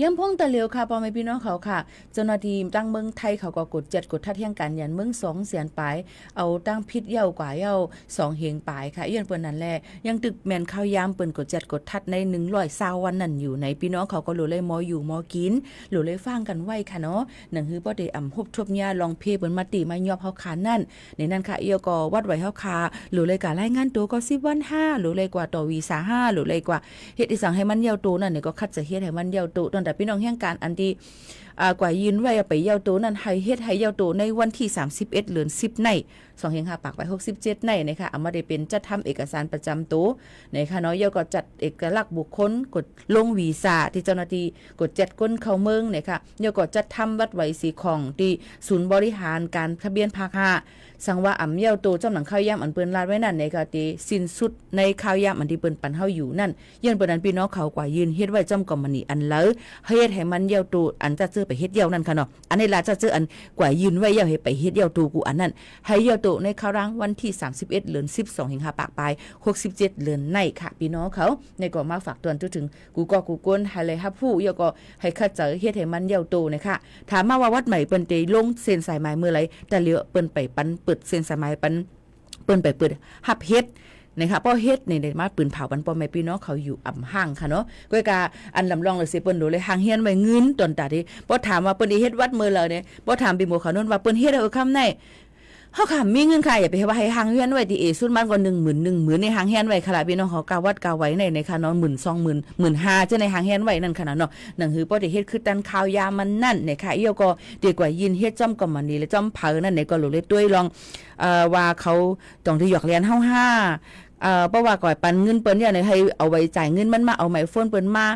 ย่ำพ้องตะเหลียวค่ะพ่อแม่พี่น้องเขาค่ะเจ้าหน้าที่ตั้งเมืองไทยเขาก็กด7กดทัดเที่ยงกันยันเมือง2เสียนปลายเอาตั้งพิษเย้ากว่าเย้า2เฮงปลายค่ะเอี้ยนเปิ้นนั่นแหละยังตึกแม่นข้าวยามเปิ้นกด7กดทัดใน120วันนั่นอยู่ในพี่น้องเขาก็รู้เลยมออยู่มอกินรู้เลยฟังกันไว้ค่ะเนาะหนังฮือบ่ได้อำฮบทบยาลองเพเปิ้นมาติมายอบเฮาคานั่นในนั้นค่ะเอี้ยก็วัดไว้เฮาคารู้เลยการรายงานตัวก็10วัน5รู้เลยกว่าต่อวีซ่า5รู้เลยกว่าเฮ็ดอีสังให้มันยาวโตนั่นนี่ก็คัดจะเฮ็ดให้มันยาวโตตั้งแต่พี่น้องเฮียงการอันที่กว่ายืนไว้ไปเย้าโตนั้นให้เฮ็ดให้เย้าโตในวันที่31เดือน10ใน2เฮง5ปากไป67ในนะคะเอามาได้เป็นจัดทำเอกสารประจำตัวนะคะเนาะเย้าก็จัดเอกลักษณ์บุคคลกดลงวีซ่าที่เจ้าหน้าที่กดจัดก้นเข้าเมืองนะคะเย้าก็จัดทำวัดไว้สีของที่ศูนย์บริหารการทะเบียนภาค5สังว่าเย้าโตจำหนังข้าวยามอันเปิ้นลาดไว้นั่นนะคะที่สิ้นสุดในข้าวยามอันที่เปิ้นปันเฮาอยู่นั่นย้อนเปิ้นนั้นพี่น้องเขากว่ายืนเฮ็ดไว้จำกอมมันนี่อันเลอเฮ็ดให้มันเย้าโตอันจะเจอไปเฮ็ดเย้านั่นค่ะเนาะอันนี้ล่ะจะเจออันกว่ายืนไว้เย้าให้ไปเฮ็ดเย้าโตกูอันนั้นให้เย้าโตในครางวันที่31เดือน12เฮง5ปากปลาย67เดือนในค่ะพี่น้องเขาในก็มาฝากเตือนถึงกูก็กูก้นให้เลยรับผู้เย้าก็ให้เข้าใจเฮ็ดให้มันเย้าโตนะคะถามมาว่าวัดใหม่เปิ้นได้ลงเส้นสายไม้เมื่อไหร่แต่เหลือเปิ้นไปปันเปิดเส้นสายไม้ปันเปิ้นไปเปิดฮับเฮ็ดนะคะเพราะเฮ็ดนี่ได้มาปืนเผาปันปอแม่พี่น้องเขาอยู่อ่ำห้างค่ะเนาะก็กะอันลำลองเลยสิเปิ้นดูเลยห่างเฮียนไว้เงินตอนตาที่บ่ถามว่าเปิ้นเฮ็ดวัดมื้อแล้วเนี่ยบ่ถามพี่โมเขานนว่าเปิ้นเฮ็ดเอาคำไหนเฮาค่ะมีเงินค่ะอย่าไปว่าให้ห่างเฮียนไว้ที่สุดมันก็10,000ในห่างเฮียนไว้ค่ะพี่น้องเขากาวัดกาไว้ในค่ะเนาะ10,000 20,000 15,000จะในห่างเฮียนไว้นั่นค่ะเนาะนั่นคือบ่ได้เฮ็ดคือตันข้าวยามันนั่นเนี่ยค่ะเอียวก็ดีกว่ายินเฮ็ดจ้อมก็มันนี่และจ้อมเผานั่นเนี่ยก็รู้เลยด้วยลองว่าเขาต้องที่หยอกเรียนเฮาเพราะว่าก่อยปันเงินเปิ้นเนี่ยให้เอาไว้จ่ายเงินมันมาเอาไมโฟนเปิ้นมา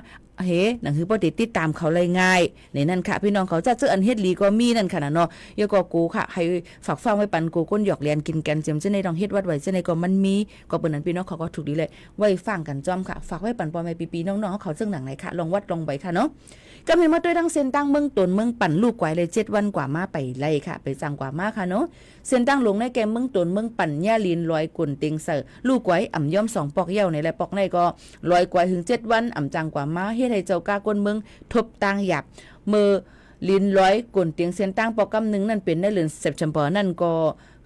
เฮ้หนังคือบ่ได้ติดตามเขาเลยง่ายในนั่นค่ะพี่น้องเขาจะเจออันเฮ็ดลีก็มีนั่นค่ะเนาะยก็กูค่ะให้ฝากฟังไว้ปันกูก้นหยอกเรียนกินกันเจียมจะในต้องเฮ็ดวัดไว้จะในก็มันมีก็เปิ้นนั้นพี่น้องเขาก็ถูกดีเลยไว้ฟังกันจ้อมค่ะฝากไว้ปันปอแม่ปีๆน้องๆเขาซึ่งหนังไหนค่ะลองวัดลองไว้ค่ะเนาะก็มีมาด้วยทั้งเส้นตั้งเมืองตนเมืองปั่นลูกไกวเลย7วันกว่ามาไปไล่ค่ะไปจังกว่ามาค่ะเนาะเส้นตั้งลงในแกมเมืองตนเมืองปั่นย่าลีนลอยกุนเต็งเสอลูกไกวอ่ำย่อม2ปอกเหี่ยวในและปอกในก็ลอยกว่าถึง7วันอ่ำจังกว่ามาเฮ็ดให้เจ้ากากนเมืองทบตังหยับมือลินร้อยกุนเตียงเส้นตั้งปอกกำนึงนั่นเป็นในเดือนSeptemberนั่นก็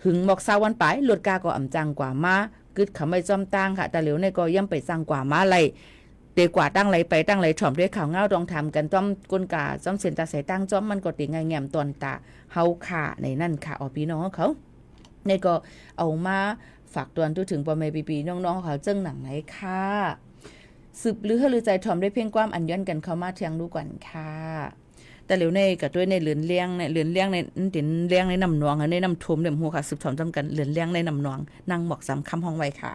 หึงหมอก20วันปลายลดกาก็อ่ำจังกว่ามากึดเขาไม่จอมตังค่ะแต่เหลียวในก็ย่ำไปจังกว่ามาไล่เตกว่าตั้งไรไปตั้งไรถ่อมด้วยข่าวเงาดองทำกันจ้อมก้นกาจ้อมเส้นตาใส่ตั้งจ้อมมันก็ติงไงแงมตอนตาเฮาขาในนั่นค่ะอพี่น้องเขาในก็เอามาฝากตัวถึงพ่อแม่ปีๆน้องๆเขาเจิ้งหนังไหนค่ะสืบหรือเฮลือใจถ่อมได้เพียงความอันย้อนกันเข้ามาเทียงดูก่อนค่ะแต่เหลียวในกับด้วยในเหลือนเลี้ยงในเหลือนเลี้ยงในตินเลี้ยงในน้ำนองในน้ำท่วมเดือดหัวค่ะสืบถ่อมจำกันเหลือนเลี้ยงในน้ำนองนั่งบอกซ้ำคำห้องไว้ค่ะ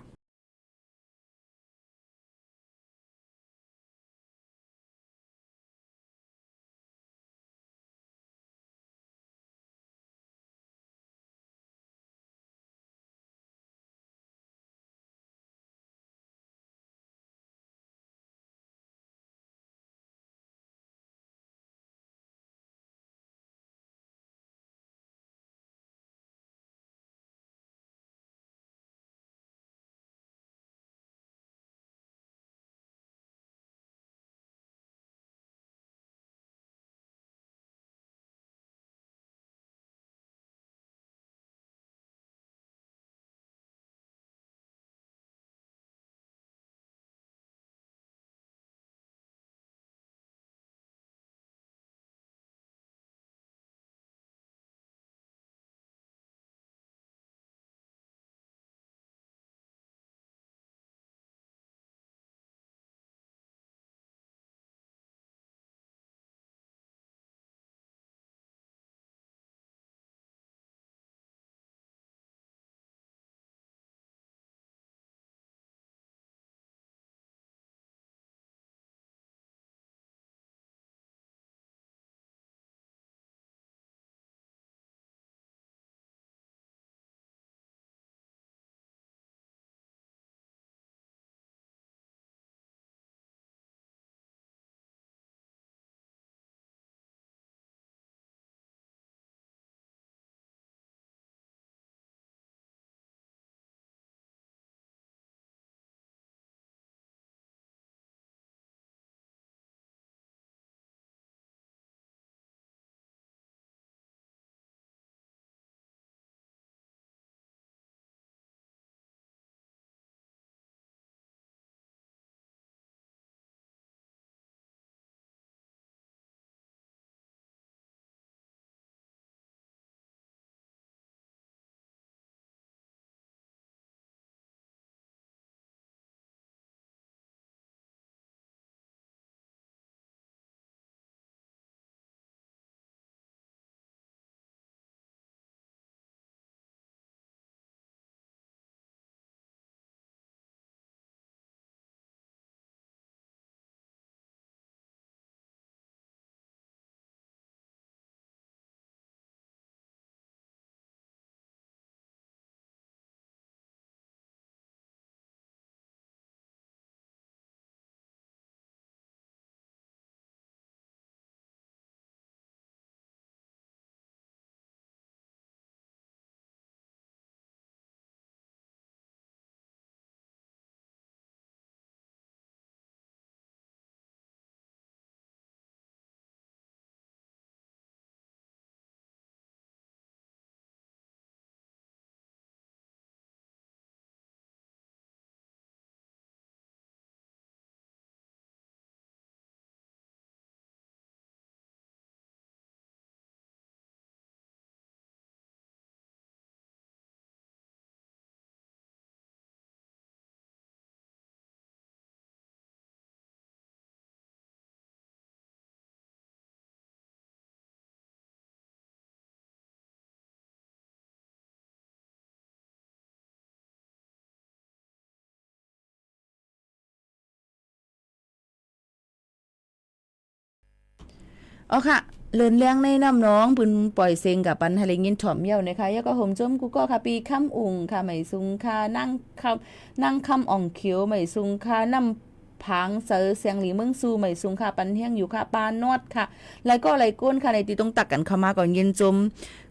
อ๋อค่ะเลินเลี้ยงในน้ำน้องปืนปล่อยเซ็งกับปันทะเลยินถ่อมเยี่ยวนะคะยาก็ห่มจมกูก็ค่ะปีค่ำอุ่งค่ะไม่ซุงค่ะนั่งค่ำอ่องเขียวไม่ซุงค่ะน้ำพังเสือเสียงหลีเมืองซูไม่ซุงค่ะปันเที่ยงอยู่ค่ะปานอดค่ะแล้วก็อะไรก้นค่ะในตีต้องตักกันเข้ามาก่อนเย็นจม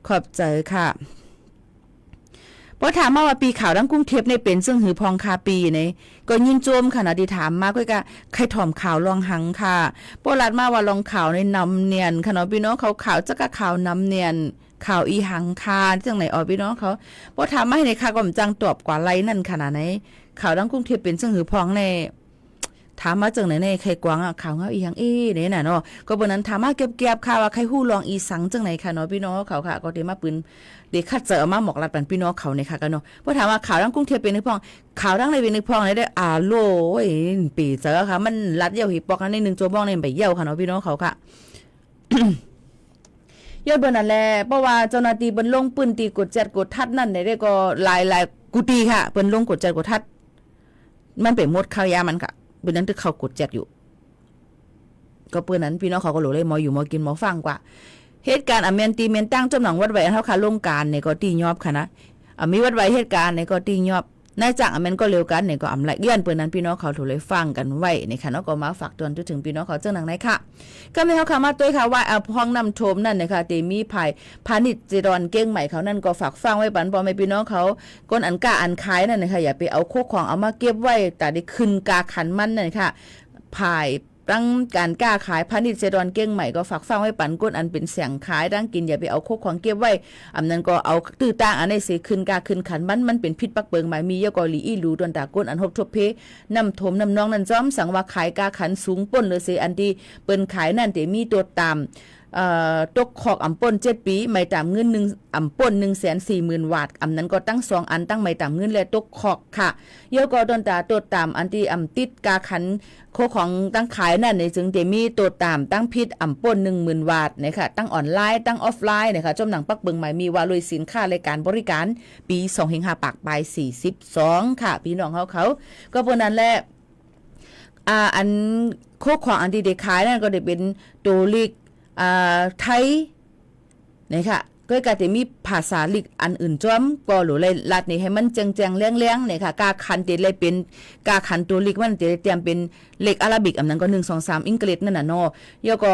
ขอบใจค่ะพอถามมาว่าปีข่าวดังกรุงเทพในเป็นซึ่งหือพองคาปีในก็ยินโจมค่ะนะที่ถามมาก็กะใครถ่อมข่าวลองหังค่ะโปลัดมาว่าลองข่าวในนำเนียนค่ะเนาะพี่น้องเขาข่าวจะกะข่าวนำเนียนข่าวอีหังคาจังไหนอ๋อพี่น้องเขาพอถามมาให้ในค่ะก็มจังตอบกว่าไรนั่นขนาดไหนข่าวดังกรุงเทพเป็นซึ่งหือพองในถามมาจังไหนในใครกวางข่าวเงาอีหังเนี่ยน่ะเนาะก็บนนั้นถามมาเก็บค่ะว่าใครฮู้ลองอีสังจังไหนค่ะเนาะพี่น้องเขาค่ะก็ได้มาปืนเด็กคัดเจอมาหมอกลัดปันพี่น้องเขาเนี่ยค่ะกันเนาะพอถามว่าข่าวดังกรุงเทพเป็นนึกพองข่าวดังในเป็นนึกพองได้โลยปีเจอค่ะมันรัดเยี่ยวหิปอกใน1 ชั่วโมงในไปเยี่ยวค่ะเนาะพี่น้องเขาค่ะ ยอดเบอร์นั่นแหละเพราะว่าเจ้าหน้าที่เปิ้นลงปืนตีกดแจดกดทัดนั่นได้ก็หลายกุฏิค่ะเปิ้นลงกดแจดกดทัดมันเป็นหมดข้าวยามันค่ะเปิ้นนั้นที่เขากดแจดอยู่ก็เปิ้นนั้นพี่น้องเขาก็รู้เลยหมออยู่หมอกินหมอฟังกว่าเหตุการณ์อเมนตีเมนตั้งจำหนังวัดไว้เฮาค่ะลงการเนี่ยก็ตียอบค่ะนะมีวัดไว้เหตุการณ์เนี่ยก็ตียอบนายจ้างอเมนก็เร็วกันเนี่ยก็อำละเอียดเปิ้นนั้นพี่น้องเขาถูกเลยฟังกันไว้นี่ค่ะเนาะก็มาฝากเตือนถึงพี่น้องเขาจังหนังไหนค่ะก็มีเฮาค่ะมาด้วยค่ะว่าห้องน้ำโถมนั่นนะคะเตมีภัยพาณิชย์จีดอนเก้งใหม่เขานั่นก็ฝากฟังไว้ปันบ่แม่พี่น้องเขาก้นอันกล้าอันขายนั่นนะคะอย่าไปเอาโคกของเอามาเก็บไว้แต่ได้ขึ้นกาขันมันนั่นค่ะภัยตั้งการกล้าขายพาณิชย์เจดอนเก้งใหม่ก็ฝากฟังไว้ปันก้นอันเป็นเสียงขายตั้งกินอย่าไปเอาโคกของเก็บไว้อำนั้นก็เอาตื้อต่างอันในเสขึ้นกาขึ้นขันมันเป็นพิษปักเปิงหมายมียะกอลีอีหลูดวนตาก้นอันฮบทบเพน้ำถมน้ำนองนั่นจ้อมสั่งว่าขายกาขันสูงป่นเลยเสอันที่เปิ้นขายนั่นแต่มีตัวตามตกขอกอำป่น7 ปีไม่ตามเงิน1อำป่น 140,000 วาทอำนั้นก็ตั้ง2อันตั้งไม่ตามเงินและตกขอกค่ะเยอะก็ดนตาตัวตามอันที่ติดกาขันโคของตั้งขายนั่นในจึงจะมีตัวตามตั้งพิษอำป่น 10,000 วาทนะคะตั้งออนไลน์ตั้งออฟไลน์นะคะจมหนังปักเบิงหมายมีว่าลุยสินค้ารายการบริการปี25ปากปลาย42ค่ะพี่น้องเขาก็เพราะนั้นแหละอันโคของอันที่ได้ขายนั่นก็ได้เป็นตัวลิกไทยนะคะก็กะจะมีภาษาลิกอันอื่นจ้อมก็หรือเลยลัดนี่ให้มันแจงๆเลี้ยงๆเนี่ยค่ะกาคันติเลยเป็นกาคันตัวลิกมันจะเตรียมเป็นเลขอาราบิกอันนั้นก็1 2 3อังกฤษนั่นน่ะเนาะแล้วก็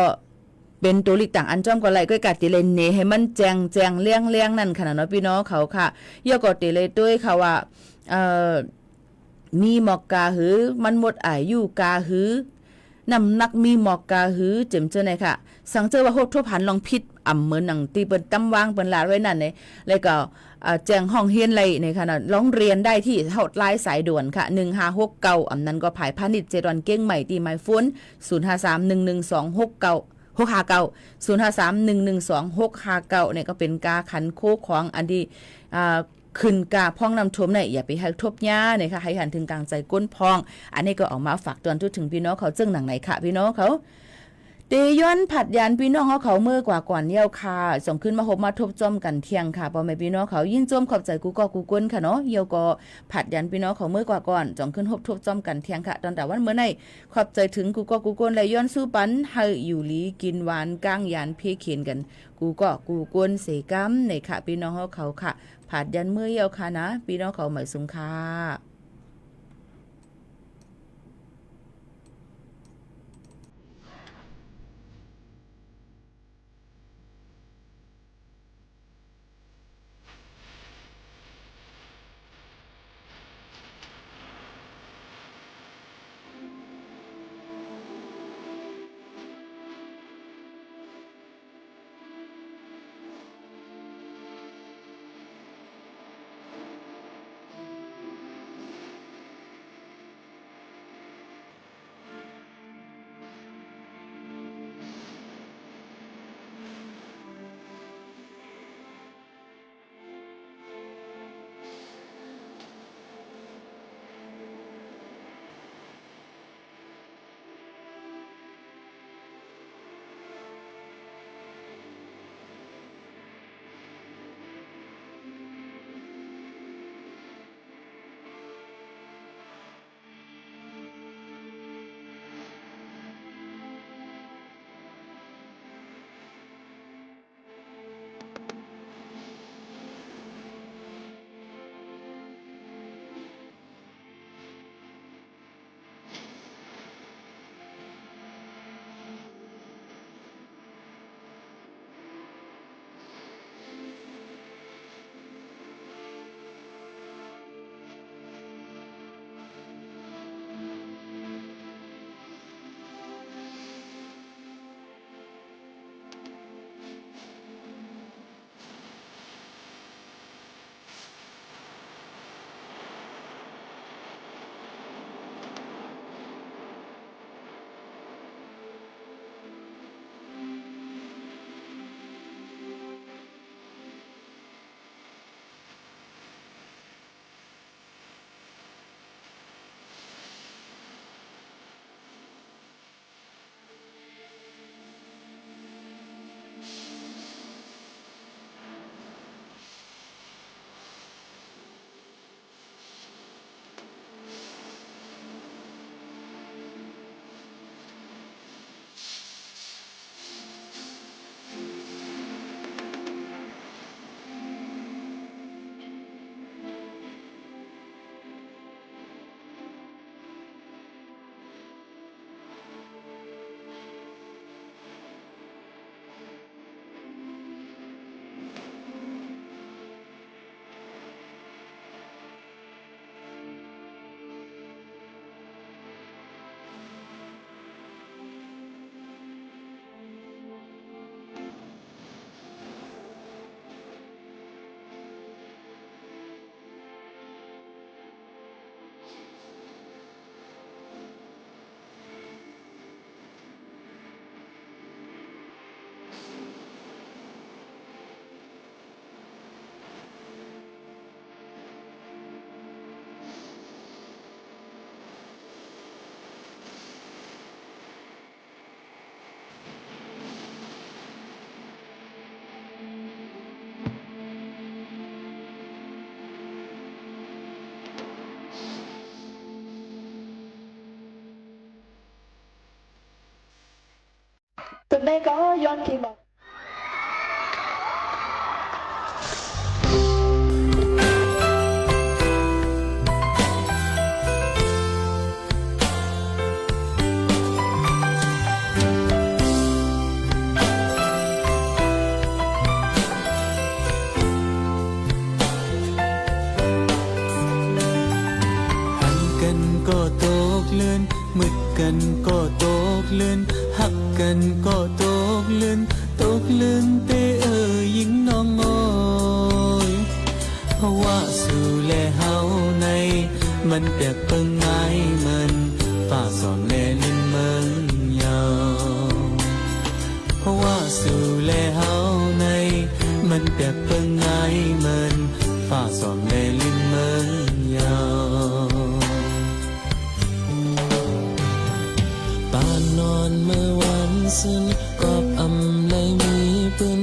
เป็นตัวลิกต่างอันจ้อมก็ไหลก็กะติเลยเนให้มันแจงเลี้ยงนั่นขนาดเนาะพี่น้องเขาค่ะแล้วก็ติเลยด้วยค่ะว่ามีหมอกกาหือมันหมดอายุกาหือนำนักมีหมอกกาหือเจ็มเจอไหนค่ะสังเจอว่าโหดทั่วผันลองพิษเหมือนหนังตีเปิ้นตำวางเปิ้นลาไว้นั่นเนี่ยแล้วก็แจ้งห้องเฮียนไรในค่ะนะร้องเรียนได้ที่ฮอตไลน์สายด่วนค่ะ1569นั้นก็ภายพาณิชย์เจดอนเก้งใหม่ตีไม้ฟุ้น05311269 0531126659เนี่ยก็เป็นกาขันโคของอันที่ขึ้นกาพองนำท่วมเนี่ยอย่าไปให้ทบหญ้าเนี่ยค่ะให้หันถึงกลางใจก้นพองอันนี้ก็ออกมาฝากเตือนถึงพี่น้องเขาจึงหนังไหนค่ะพี่น้องเขาเตย้อนผัดยานพี่น้องเขาเมื่อกว่าก่อนเยี่ยวค่ะส่งขึ้นมาพบมาทบจอมกันเที่ยงค่ะพอแม่พี่น้องเขายิ่งจมขอบใจกูก็กูก้นค่ะเนาะเยี่ยวก็ผัดยานพี่น้องเขาเมื่อกว่าก่อนส่งขึ้นทบจอมกันเที่ยงค่ะตอนแต่วันเมื่อไหร่ขอบใจถึงกูก็กูก้นและย้อนสู้ปันให้อยู่ลีกินหวานก้างยานเพียเขียนกันกูก็กูก้นเสกัมในค่ะพี่น้องเขาค่ะผัดยันเมื่อเยี่ยวค่ะนะพี่น้องเขาหมายสุงค่ะ สุดได้ก็ย้อนที่บอกก็ตกเลื่อนมืดกันก็ตกเลื่อนหักกันก็ตกเลื่อนตกเลื่อนเตยิงน้องโอยเพราะว่าสู่แลเฮาในมันเปียกเปิงไม้มันฝ่าสอนแลลิ้นเมืองยาวเพราะว่าสู่แลเฮาในมันเปียกเปิงไม้มันฝ่าสอนแลลิ้นเมืองยาวปานนอนเมื่อวันซึ่งกอบอำไลมีปืน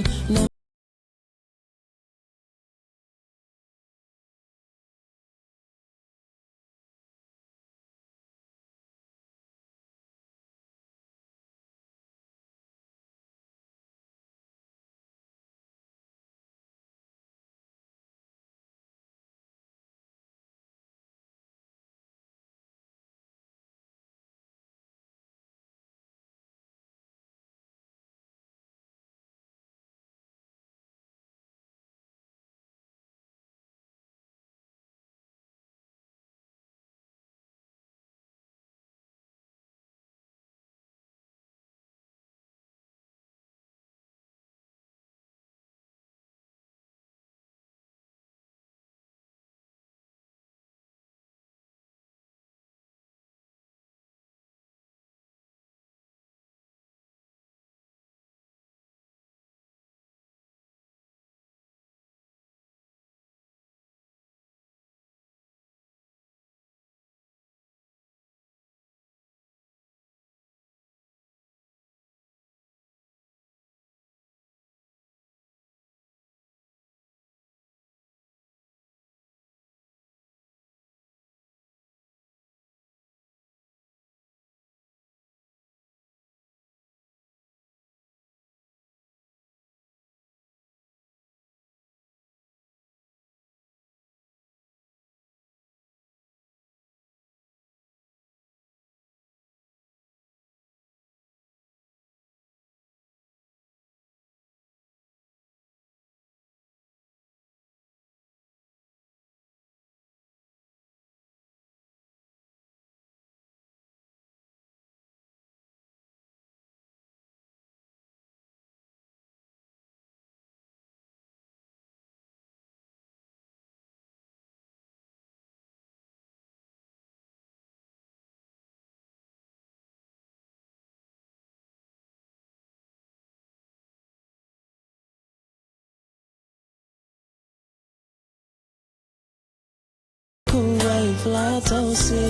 ไว้ฟลาเจ้าสิ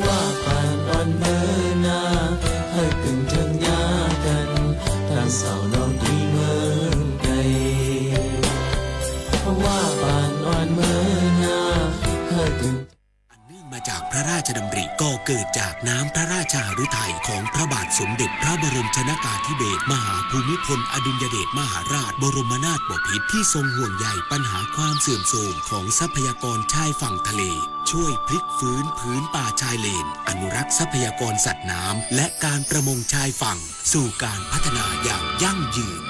ว่าผ่านอ่อนเมื่อนาให้กึ่งถึงยากันทางสาวน้องดีเมืองไกลว่าผ่านอ่อนเมื่อนาให้กึ่งมาจากพระราชดำริก็เกิดจากน้ำพระราชาฤทัยของพระบาทสมเด็จพระบรมชนกาธิเบศรมหาภูมิพลอดุลยเดชมหาราชบรมนาถบพิตรที่ทรงห่วงใยปัญหาความเสื่อมโทรมของทรัพยากรชายฝั่งทะเล ช่วยพลิกฟื้นพื้นป่าชายเลนอนุรักษ์ทรัพยากรสัตว์น้ำและการประมงชายฝั่งสู่การพัฒนาอย่างยั่งยืน